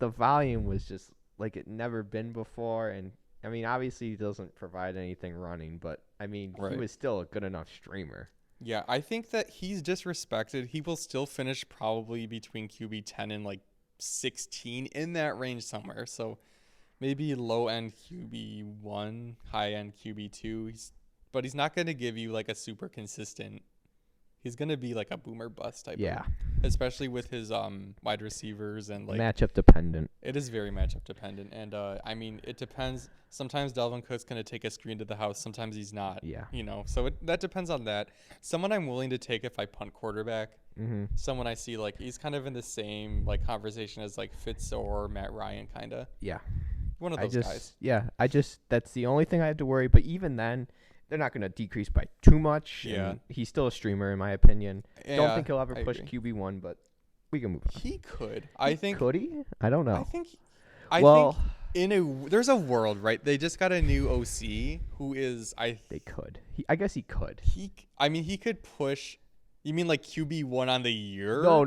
the volume was just like it never been before. And, I mean, obviously he doesn't provide anything running, but, I mean, he was still a good enough streamer. Yeah, I think that he's disrespected. He will still finish probably between QB 10 and, 16 in that range somewhere. So maybe low-end QB1, high-end QB2. But he's not going to give you, a super consistent. He's going to be, a boomer bust type of. Especially with his wide receivers and, matchup dependent. It is very matchup dependent. And, I mean, it depends. Sometimes Dalvin Cook's going to take a screen to the house. Sometimes he's not. Yeah. So that depends on that. Someone I'm willing to take if I punt quarterback. Someone I see, he's kind of in the same, conversation as, Fitz or Matt Ryan, kind of. Yeah. One of those guys. Yeah, that's the only thing I have to worry. But even then, they're not going to decrease by too much. Yeah. He's still a streamer, in my opinion. Yeah, Don't think he'll ever push QB1, but we can move on. He could. I think. Could he? I don't know. I think there's a world, right? They just got a new OC who is They could. I guess he could. He could push. You mean like QB1 on the year? No.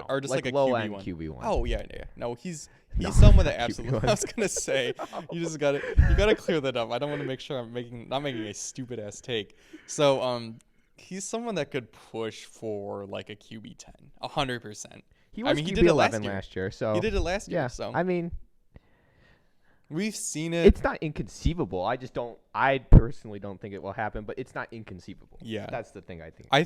Or just like a low QB1. end QB1. Oh yeah. No, he's someone that absolutely. I was gonna say you gotta clear that up. I don't want to make sure I'm not making a stupid ass take. So he's someone that could push for like a QB10, 100%. He was QB 11 last year. So he did it last year. Yeah. So I mean, we've seen it. It's not inconceivable. I personally don't think it will happen, but it's not inconceivable. Yeah. That's the thing I think. I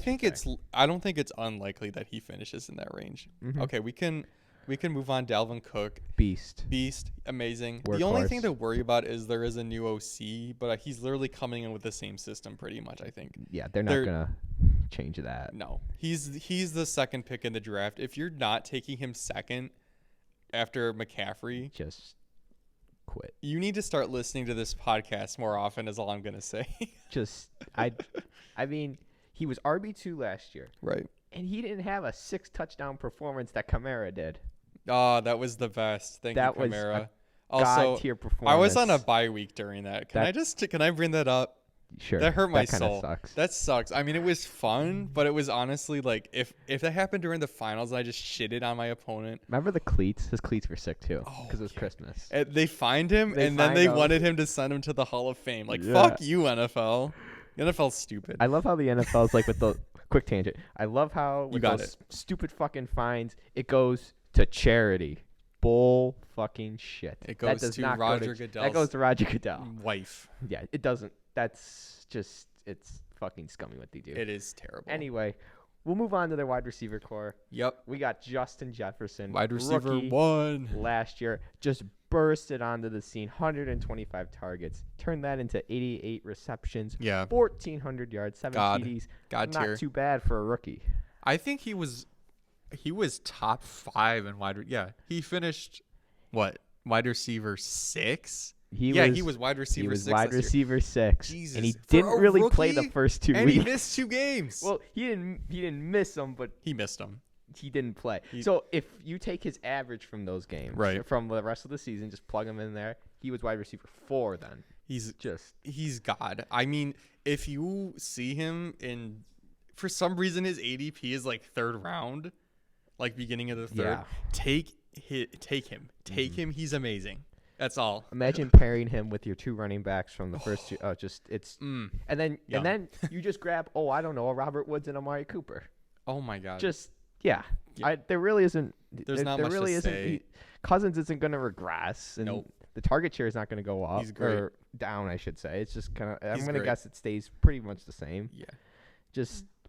don't think it's unlikely that he finishes in that range. Mm-hmm. Okay, we can move on. Dalvin Cook. Beast, amazing. Workhorse. The only thing to worry about is there is a new OC, but he's literally coming in with the same system pretty much, I think. Yeah, they're not going to change that. No. He's the second pick in the draft. If you're not taking him second after McCaffrey, just quit. You need to start listening to this podcast more often is all I'm going to say. I mean, he was RB2 last year. Right. And he didn't have a 6 touchdown performance that Kamara did. Oh, that was the best. Thank you, Kamara. Also, God-tier performance. I was on a bye week during that. Can I bring that up? Sure. That hurt my soul. Sucks. That sucks. I mean, it was fun, but it was honestly like if that happened during the finals, and I just shitted on my opponent. Remember the cleats? His cleats were sick too because it was Christmas. And they fined him, and then they wanted him to send him to the Hall of Fame. Like, fuck you, NFL. The NFL's stupid. I love how the NFL's like with the quick tangent. I love how with those stupid fucking fines, it goes to charity. Bull fucking shit. It goes to Roger Goodell's that goes to Roger Goodell. Wife. Yeah, it doesn't. That's just, it's fucking scummy what they do. It is terrible. Anyway, we'll move on to their wide receiver core. Yep. We got Justin Jefferson. Wide receiver 1. Last year. Just bursted onto the scene. 125 targets. Turned that into 88 receptions. Yeah. 1,400 yards. 7 TDs. Not too bad for a rookie. I think he was top 5 in he finished, wide receiver 6? He was wide receiver 6. He was wide receiver 6. Jesus. And he didn't really play the first 2 weeks. And he missed 2 games. Well, he didn't miss them, but he missed them. He didn't play. So if you take his average from those games, from the rest of the season, just plug him in there, he was wide receiver 4 then. He's God. I mean, if you see him for some reason his ADP is like 3rd round, like beginning of the 3rd. Yeah. Take him. Take him. He's amazing. That's all. Imagine pairing him with your 2 running backs from the first 2. And then you just grab I don't know, a Robert Woods and Amari Cooper. Oh my God. There really isn't. There's not much to say. Cousins isn't going to regress, and the target share is not going to go up. He's great. Or down, I should say. It's just kind of. I'm going to great. guess it stays pretty much the same. Yeah.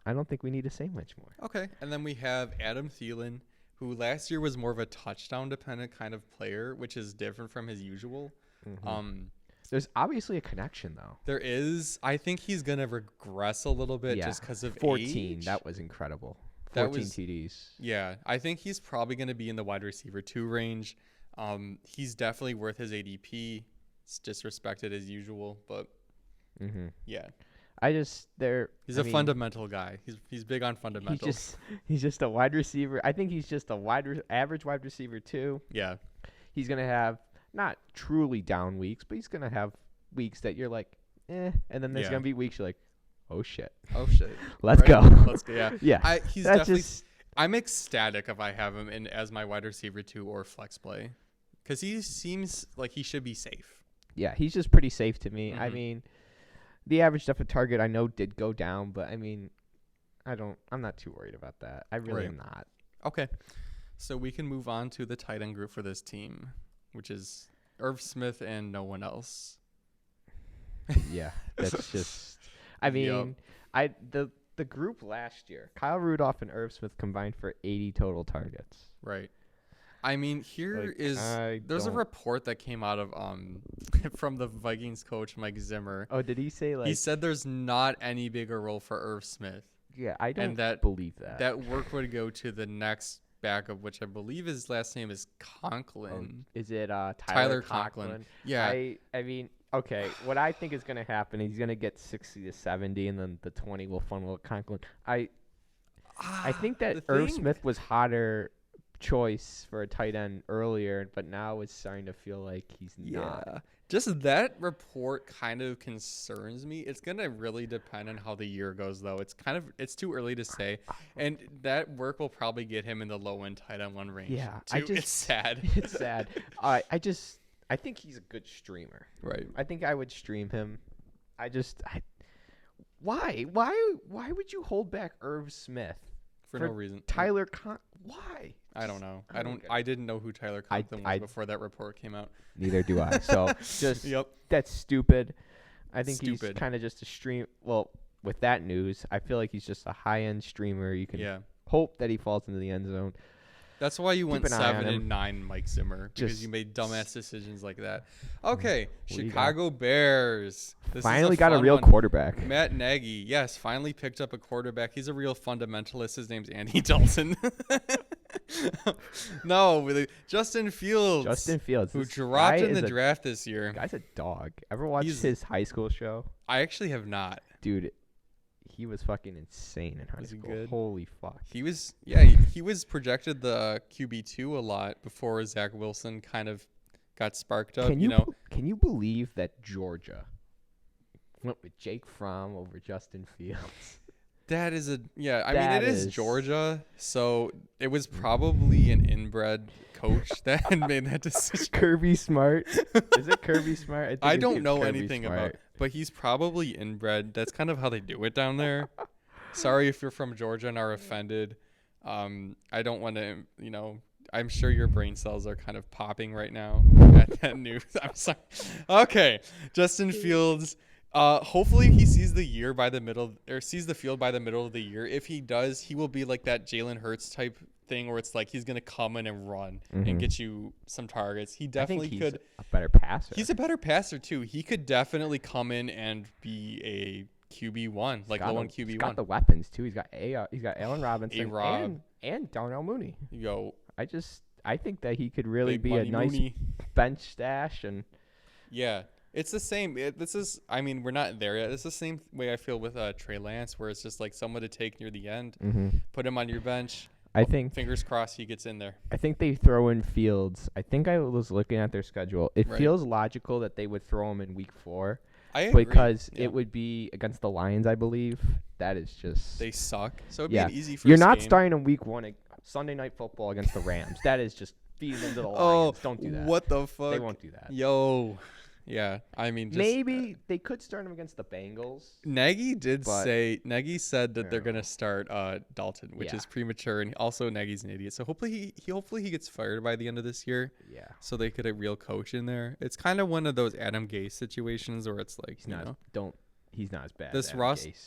I don't think we need to say much more. Okay, and then we have Adam Thielen, who last year was more of a touchdown-dependent kind of player, which is different from his usual. Mm-hmm. There's obviously a connection, though. There is. I think he's going to regress a little bit just because of 14. age. That was incredible. 14 TDs. Yeah, I think he's probably going to be in the wide receiver 2 range. He's definitely worth his ADP. It's disrespected as usual, but yeah. He's a fundamental guy. He's big on fundamentals. He's just a wide receiver. I think he's just a average wide receiver 2. Yeah. He's going to have not truly down weeks, but he's going to have weeks that you're like, and then there's going to be weeks you're like, oh shit. Let's go. Let's go. Yeah. Yeah. He's definitely. I'm ecstatic if I have him as my wide receiver 2 or flex play, because he seems like he should be safe. Yeah, he's just pretty safe to me. I mean, the average depth of target I know did go down, but I mean, I'm not too worried about that. I really am not. Okay, so we can move on to the tight end group for this team, which is Irv Smith and no one else. Yeah, that's just. I mean, the group last year, Kyle Rudolph and Irv Smith combined for 80 total targets. Right. I mean, there's a report that came out of from the Vikings coach Mike Zimmer. Oh, did he say he said there's not any bigger role for Irv Smith. Yeah, I don't believe that. That work would go to the next backup, which I believe his last name is Conklin. Is it Tyler Conklin? Yeah. I mean, okay, what I think is going to happen is he's going to get 60 to 70, and then the 20 will funnel Conklin. I think that Irv Smith was hotter choice for a tight end earlier, but now it's starting to feel like he's not. Just that report kind of concerns me. It's going to really depend on how the year goes, though. It's too early to say. And that work will probably get him in the low-end tight end 1 range. Yeah. It's sad. It's sad. I think he's a good streamer. Right. I think I would stream him. Why would you hold back Irv Smith? For no reason. Tyler why? I don't know. I didn't know who Tyler Conklin was before that report came out. Neither do I. So just that's stupid. I think he's kind of just a stream. Well, with that news, I feel like he's just a high-end streamer. You can hope that he falls into the end zone. That's why you went 7-9, Mike Zimmer, because you made dumbass decisions like that. Okay, Chicago Bears. Finally got a real quarterback. Matt Nagy, yes, finally picked up a quarterback. He's a real fundamentalist. His name's Andy Dalton. No, Justin Fields. Who dropped in the draft this year. Guy's a dog. Ever watched his high school show? I actually have not. Dude, he was fucking insane in high school. Good? Holy fuck. He was projected the QB2 a lot before Zach Wilson kind of got sparked up. Can you believe that Georgia went with Jake Fromm over Justin Fields? That is it is Georgia, so it was probably an inbred coach that made that decision. Kirby Smart. Is it Kirby Smart? I don't know anything about it, but he's probably inbred. That's kind of how they do it down there. Sorry if you're from Georgia and are offended. I don't want to, I'm sure your brain cells are kind of popping right now at that news. I'm sorry. Okay, Justin Fields. Hopefully he sees the field by the middle of the year. If he does, he will be like that Jalen Hurts type thing where it's like he's gonna come in and run and get you some targets. He definitely he's a better passer. He's a better passer too. He could definitely come in and be a QB1, like low one QB1. He's got the weapons too. He's got Allen Robinson and Darnell Mooney. I think that he could really be a nice Mooney. Bench stash and It's the same. We're not there yet. It's the same way I feel with Trey Lance, where it's just like someone to take near the end, put him on your bench. I think fingers crossed he gets in there. I think they throw in Fields. I think I was looking at their schedule. It feels logical that they would throw him in week 4. I agree. Because it would be against the Lions, I believe. That is just they suck. So it'd be an easy first You're not game. starting in week 1 Sunday Night Football against the Rams. That is just feeding into the Lions. Don't do that. What the fuck? They won't do that. Yo. Yeah, maybe they could start him against the Bengals. Nagy said that they're gonna start Dalton, which is premature, and also Nagy's an idiot. So hopefully he gets fired by the end of this year. Yeah. So they get a real coach in there. It's kind of one of those Adam Gase situations where it's like he's not as bad.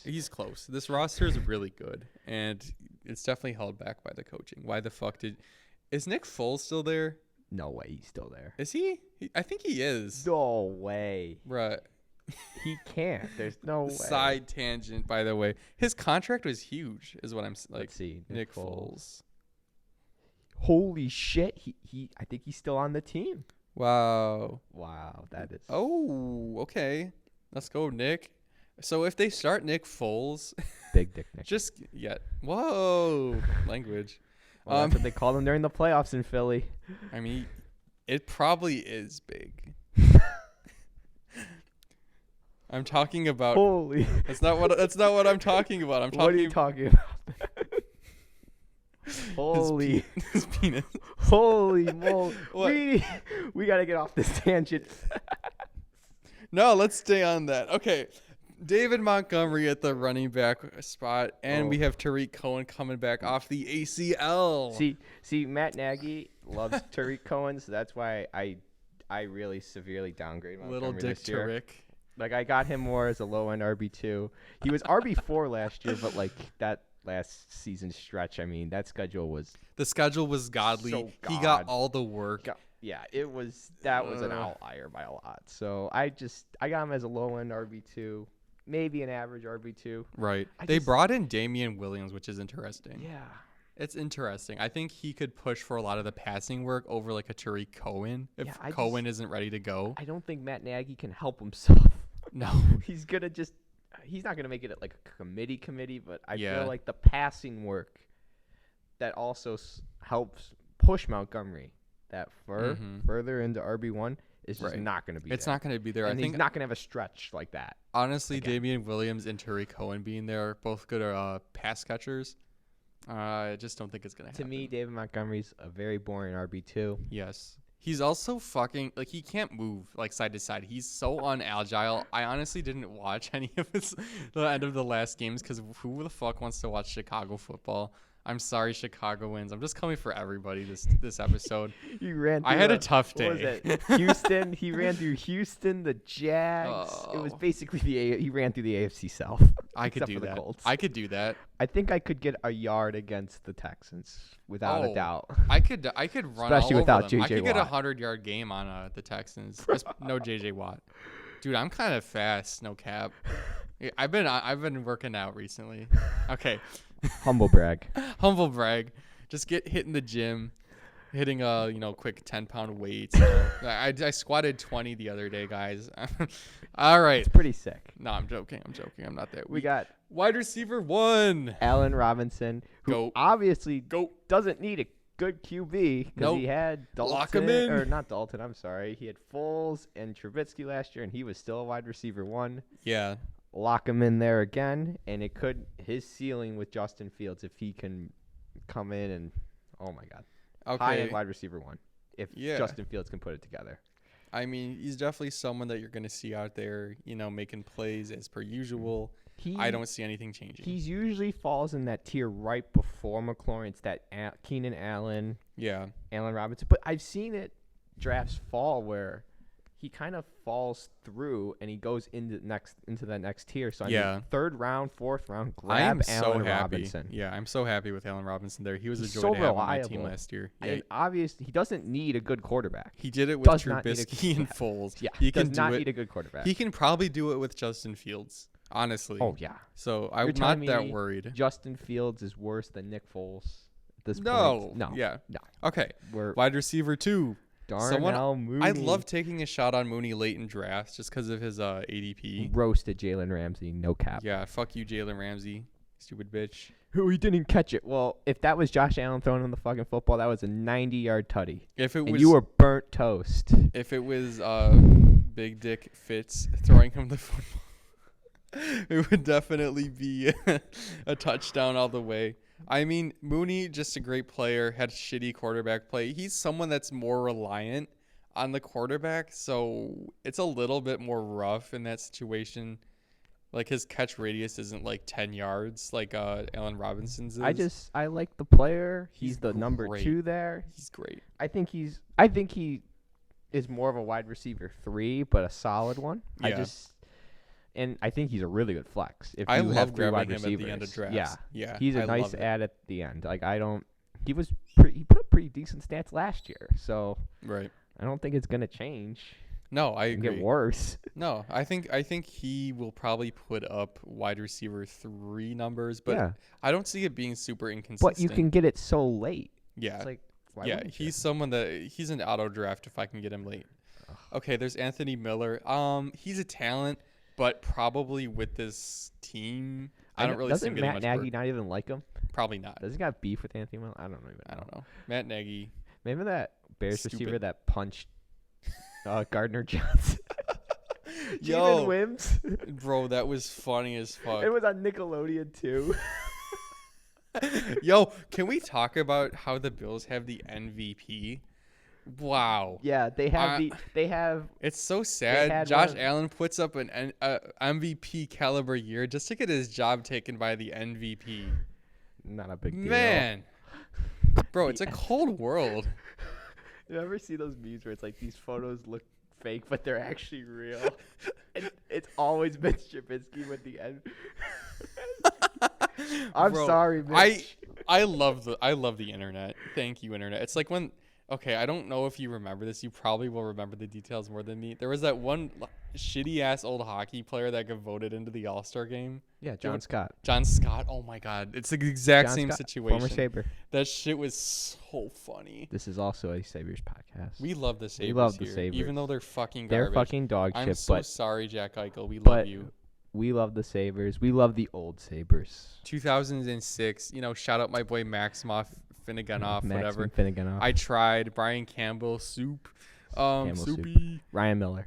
He's close. This roster is really good, and it's definitely held back by the coaching. Why the fuck is Nick Foles still there? No way he's still there. Is he? I think he is. No way. Right. He can't. There's no way. Side tangent, by the way. His contract was huge, is what I'm like. Let's see. Nick Foles. Holy shit. I think he's still on the team. Wow. That is. Oh, okay. Let's go, Nick. So if they start Nick Foles. Big dick Nick. Whoa. Language. Well, that's what they called him during the playoffs in Philly. I mean, it probably is big. I'm talking about. Holy. That's not what I'm talking about. What are you talking about? Holy. His penis. Holy moly. We got to get off this tangent. No, let's stay on that. Okay. David Montgomery at the running back spot, and we have Tariq Cohen coming back off the ACL. See, Matt Nagy loves Tariq Cohen, so that's why I really severely downgrade Montgomery Little Dick this year. Tariq. Like, I got him more as a low-end RB2. He was RB4 last year, but, like, that last season stretch, I mean, that schedule was... The schedule was godly. So he got all the work. That was an outlier by a lot. So, I got him as a low-end RB2. Maybe an average RB2. Right. They brought in Damian Williams, which is interesting. Yeah. It's interesting. I think he could push for a lot of the passing work over like a Tariq Cohen if Cohen isn't ready to go. I don't think Matt Nagy can help himself. No. He's not going to make it like a committee, but I feel like the passing work that also helps push Montgomery that further into RB1 is just not going to be It's there. not going to be there. And I think he's not going to have a stretch like that. Honestly, Damian Williams and Tariq Cohen being there are both good pass catchers. I just don't think it's going to happen. To me, David Montgomery's a very boring RB2. Yes. He's also fucking, like, he can't move, like, side to side. He's so unagile. I honestly didn't watch any of the end of the last games because who the fuck wants to watch Chicago football? I'm sorry Chicago wins. I'm just coming for everybody this episode. I had a tough day. What was it? Houston. He ran through Houston, the Jags. It was basically he ran through the AFC South. I could do that. I could do that. I think I could get a yard against the Texans without a doubt. I could run especially all without over them. JJ I could Watt. get 100-yard game on the Texans. No JJ Watt. Dude, I'm kind of fast, no cap. I've been working out recently. Okay. Humble brag. Humble brag. Just get hit in the gym, hitting quick 10-pound weights. I squatted 20 the other day, guys. All right. It's pretty sick. No, I'm joking. I'm not that weak. We got wide receiver 1, Allen Robinson, who obviously doesn't need a good QB because he had Dalton. Lock him in. Or not Dalton, I'm sorry. He had Foles and Trubisky last year, and he was still a wide receiver 1. Yeah. Lock him in there again, and his ceiling with Justin Fields if he can come in and oh my god, high-end wide receiver 1 if Justin Fields can put it together. I mean, he's definitely someone that you're going to see out there, making plays as per usual. I don't see anything changing. He usually falls in that tier right before McLaurin. It's that Keenan Allen, Allen Robinson. But I've seen drafts fall where he kind of falls through and he goes into that next tier. So I mean, 3rd round, 4th round, grab Allen Robinson. Yeah, I'm so happy with Allen Robinson there. He was a joy so to have on reliable. my team last year. Yeah. And obviously, he doesn't need a good quarterback. He did it with Trubisky and Foles. Yeah, he does not need a good quarterback. He can probably do it with Justin Fields, honestly. Oh, yeah. So I'm not that worried. Justin Fields is worse than Nick Foles at this point. No. Yeah. No. Okay. Wide receiver 2. Mooney. I love taking a shot on Mooney late in drafts just because of his ADP. Roasted Jalen Ramsey, no cap. Yeah, fuck you, Jalen Ramsey, stupid bitch. Who he didn't catch it. Well, if that was Josh Allen throwing him the fucking football, that was a 90-yard tutty. And you were burnt toast. If it was Big Dick Fitz throwing him the football, it would definitely be a touchdown all the way. I mean, Mooney, just a great player, had shitty quarterback play. He's someone that's more reliant on the quarterback, so it's a little bit more rough in that situation. Like, his catch radius isn't like 10 yards like Allen Robinson's is. I like the player. He's the number 2 there. He's great. I think he is more of a wide receiver 3, but a solid one. Yeah. And I think he's a really good flex. If I you love have 3 grabbing wide him receivers. at the end of drafts. Yeah. He's a nice add at the end. Like he put up pretty decent stats last year. So I don't think it's gonna change. No, I agree. Get worse. No, I think he will probably put up wide receiver 3 numbers, but I don't see it being super inconsistent. But you can get it so late. Yeah. It's like, why he's someone that he's an auto draft if I can get him late. Okay, there's Anthony Miller. He's a talent. But probably with this team, I don't really see him getting much work. Doesn't Matt Nagy not even like him? Probably not. Does he got beef with Anthony Miller? I don't know. Matt Nagy. Maybe that Bears receiver that punched Gardner Johnson. Jaden Wims. Bro, that was funny as fuck. It was on Nickelodeon too. Yo, can we talk about how the Bills have the MVP? Wow. Yeah, they have. It's so sad. Josh Allen puts up an MVP caliber year just to get his job taken by the MVP. Not a big deal. Man. Bro, it's a cold world. You ever see those memes where it's like these photos look fake, but they're actually real? And it's always Mitch Trubisky with the end. I'm sorry, Mitch. I love the internet. Thank you, internet. It's like when. Okay, I don't know if you remember this. You probably will remember the details more than me. There was that one shitty-ass old hockey player that got voted into the All-Star game. Yeah, John Scott. John Scott. Oh, my God. It's the exact same situation. Former Sabre. That shit was so funny. This is also a Sabres podcast. We love the Sabres. We love the Sabres. Even though they're fucking garbage. They're fucking dog shit. I'm so sorry, Jack Eichel. We love you. We love the Sabres. We love the old Sabres. 2006. Shout out my boy Maximoff. Finnegan off, Max whatever. Finnegan off. I tried. Brian Campbell, soup. Soupy. Soup. Ryan Miller.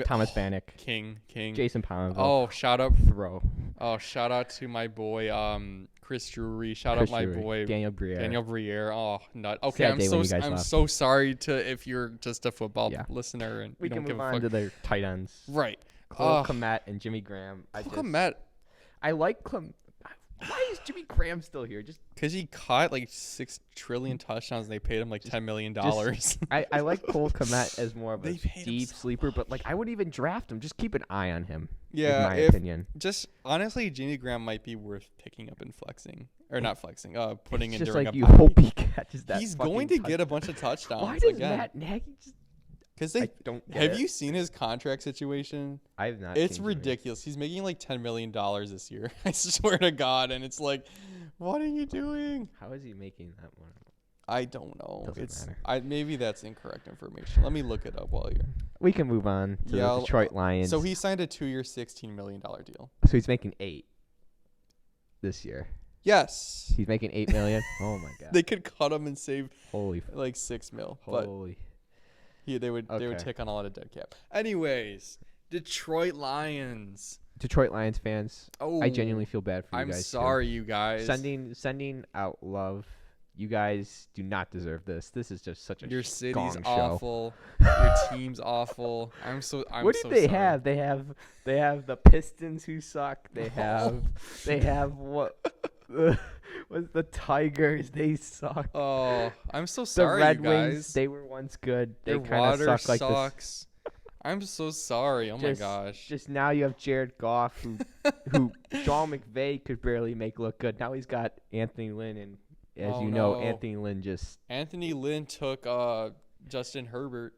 Thomas Bannock. King. Jason Pominville. Oh, shout out. Throw. Oh, shout out to my boy, Chris Drury. Shout out my boy Daniel Briere. Oh, nut. Okay, I'm so sorry if you're just a football listener and we you don't can give move a on fuck. to their tight ends. Right. Cole Kmet and Jimmy Graham. Kmet. I like Clem. Why is Jimmy Graham still here? Just because he caught like 6 trillion touchdowns and they paid him like $10 million. I like Cole Kmet as more of a deep sleeper, but like I wouldn't even draft him. Just keep an eye on him. Yeah, in my opinion. Just honestly, Jimmy Graham might be worth picking up and flexing, or not flexing. Putting it's in just during like a you bye hope week. he catches that. He's going to get a bunch of touchdowns. Why does Matt Nagy just? Because have you seen his contract situation? I have not. It's ridiculous. He's making like $10 million this year. I swear to God, and it's like, what are you doing? How is he making that one? I don't know. Doesn't matter. Maybe that's incorrect information. Let me look it up while you're. We can move on to the Detroit Lions. So he signed a 2-year, $16 million deal. So he's making $8 million this year. Yes. He's making $8 million. Oh my God. They could cut him and save like $6 million. Holy. They would take on a lot of dead cap. Anyways, Detroit Lions. Detroit Lions fans. I genuinely feel bad for you guys. I'm sorry, you guys. Sending out love. You guys do not deserve this. This is just such a your city's gong awful. show. Your team's awful. What do they have? They have the Pistons who suck. They have what? What's the Tigers? They suck. Oh, I'm so sorry, the Red you guys. Wings, they were once good. They kind of suck like this. I'm so sorry. Oh my gosh. Just now you have Jared Goff, who Sean McVay could barely make look good. Now he's got Anthony Lynn, and as Anthony Lynn took Justin Herbert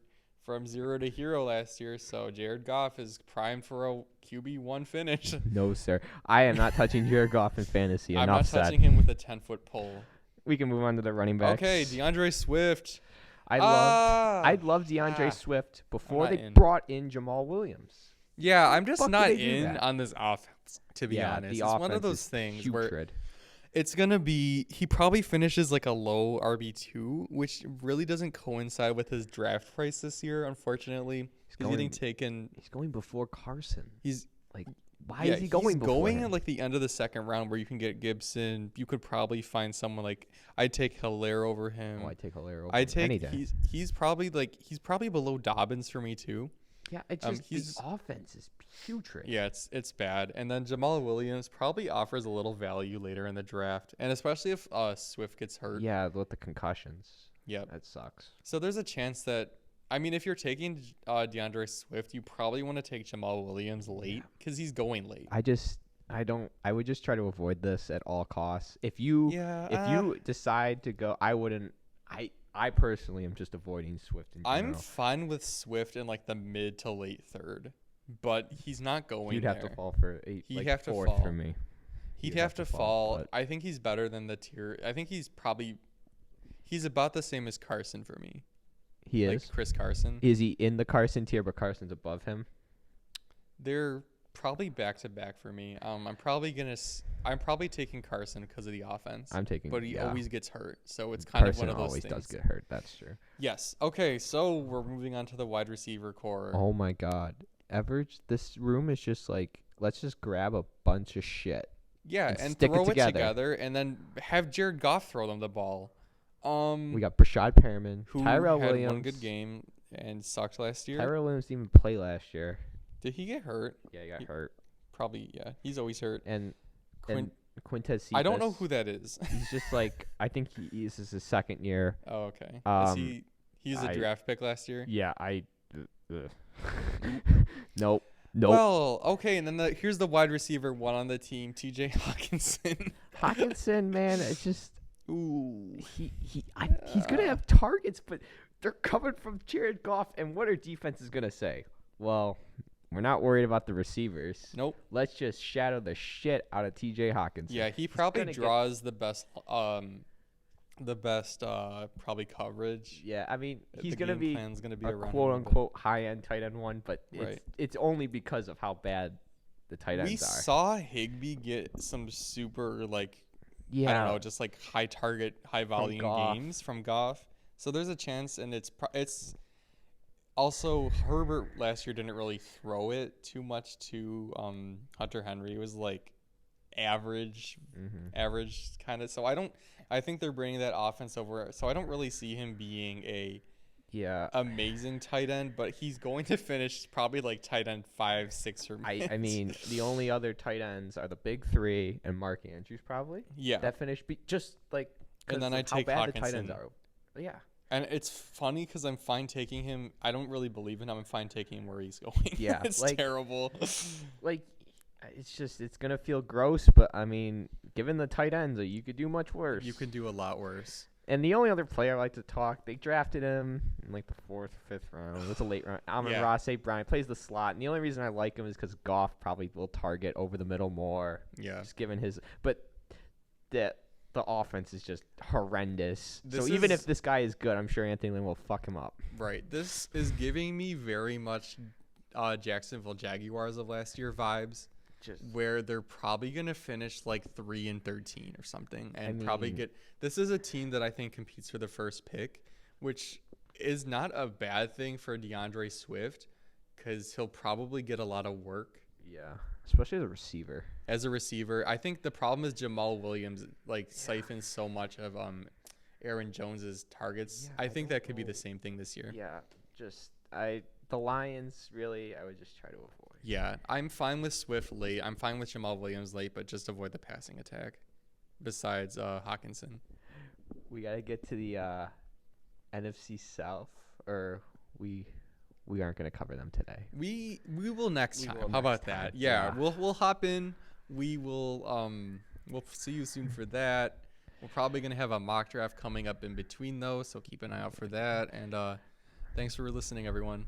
from 0 to hero last year, so Jared Goff is primed for a QB1 finish. No, sir. I am not touching Jared Goff in fantasy. I'm not touching him with a 10-foot pole. We can move on to the running backs. Okay, DeAndre Swift. I loved DeAndre Swift before they brought in Jamal Williams. Yeah, I'm just not in on this offense, to be honest. The it's one of those things putrid. where it's going to be – he probably finishes like a low RB2, which really doesn't coincide with his draft price this year, unfortunately. He's getting taken – He's going before Carson. He's like – why is he going before going him? at like the end of the second round where you can get Gibson. You could probably find someone like – I'd take Hilaire over him. Oh, I'd take Hilaire over him any day. He's probably below Dobbins for me too. Yeah, it's just his offense is putrid. Yeah, it's bad. And then Jamal Williams probably offers a little value later in the draft, and especially if Swift gets hurt. Yeah, with the concussions. Yep. That sucks. So there's a chance that if you're taking DeAndre Swift, you probably want to take Jamal Williams late because he's going late. I would just try to avoid this at all costs. If you decide to go, I wouldn't. I personally am just avoiding Swift in general. I'm fine with Swift in like the mid to late third, but he's not going. You'd have to fall for fourth for me. He'd have to fall. I think he's better than the tier. I think he's about the same as Carson for me. He is like Chris Carson. Is he in the Carson tier, but Carson's above him? They're probably back to back for me. I'm probably taking Carson because of the offense. But he always gets hurt, so it's kind of one of those things. Carson always does get hurt. That's true. Yes. Okay. So we're moving on to the wide receiver core. Oh my God, this room is just like, let's just grab a bunch of shit. Yeah, and throw it together, and then have Jared Goff throw them the ball. We got Brashad Perriman, Tyrell Williams. Had one good game and sucked last year. Tyrell Williams didn't even play last year. Did he get hurt? Yeah, he got hurt. Probably, yeah. He's always hurt. And Quintez Cephas. I don't know who that is. He's just like, I think this is his second year. Oh, okay. He's a draft pick last year? Yeah, Nope. Well, okay, and then here's the wide receiver one on the team, T.J. Hawkinson. Hawkinson, man, it's just... Ooh. He's going to have targets, but they're coming from Jared Goff, and what our defense is going to say? Well, we're not worried about the receivers. Nope. Let's just shadow the shit out of T.J. Hawkinson. Yeah, he probably draws the best probably coverage. Yeah, I mean, he's going to be a quote-unquote high-end tight end one, but it's only because of how bad the tight ends are. We saw Higbee get some super, I don't know, just like high target, high volume games from Goff. So there's a chance, and it's also Herbert last year didn't really throw it too much to Hunter Henry. It was like average kind of. So I think they're bringing that offense over. So I don't really see him being a amazing tight end, but he's going to finish probably like tight end 5, 6 or I mean, the only other tight ends are the big three and Mark Andrews probably. Yeah, that finished just like. And then I take how bad Hawkinson. the tight ends are. Yeah. And it's funny because I'm fine taking him. I don't really believe in him. I'm fine taking him where he's going. Yeah, it's terrible. Like, it's going to feel gross, but, I mean, given the tight ends, you could do much worse. You could do a lot worse. And the only other player I like to talk, they drafted him in, like, the 4th or 5th round. It's a late round. Amon-Ra St. Brown plays the slot. And the only reason I like him is because Goff probably will target over the middle more. Yeah. Just given his – but the offense is just horrendous. So even if this guy is good, I'm sure Anthony Lynn will fuck him up. Right. This is giving me very much Jacksonville Jaguars of last year vibes, where they're probably going to finish like 3-13 or something, and probably get. This is a team that I think competes for the first pick, which is not a bad thing for DeAndre Swift, because he'll probably get a lot of work. Yeah, especially as a receiver. I think the problem is Jamal Williams siphons so much of Aaron Jones's targets. I think that could be the same thing this year. Yeah, the Lions really I would just try to avoid. Yeah, I'm fine with Swift late. I'm fine with Jamal Williams late, but just avoid the passing attack. Besides Hawkinson, we got to get to the NFC South, or we aren't going to cover them today. We will next time. How about that? Yeah, we'll hop in. We will we'll see you soon for that. We're probably going to have a mock draft coming up in between those, so keep an eye out for that. And thanks for listening, everyone.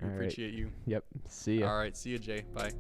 We appreciate you. Yep. See ya. All right. See you, Jay. Bye.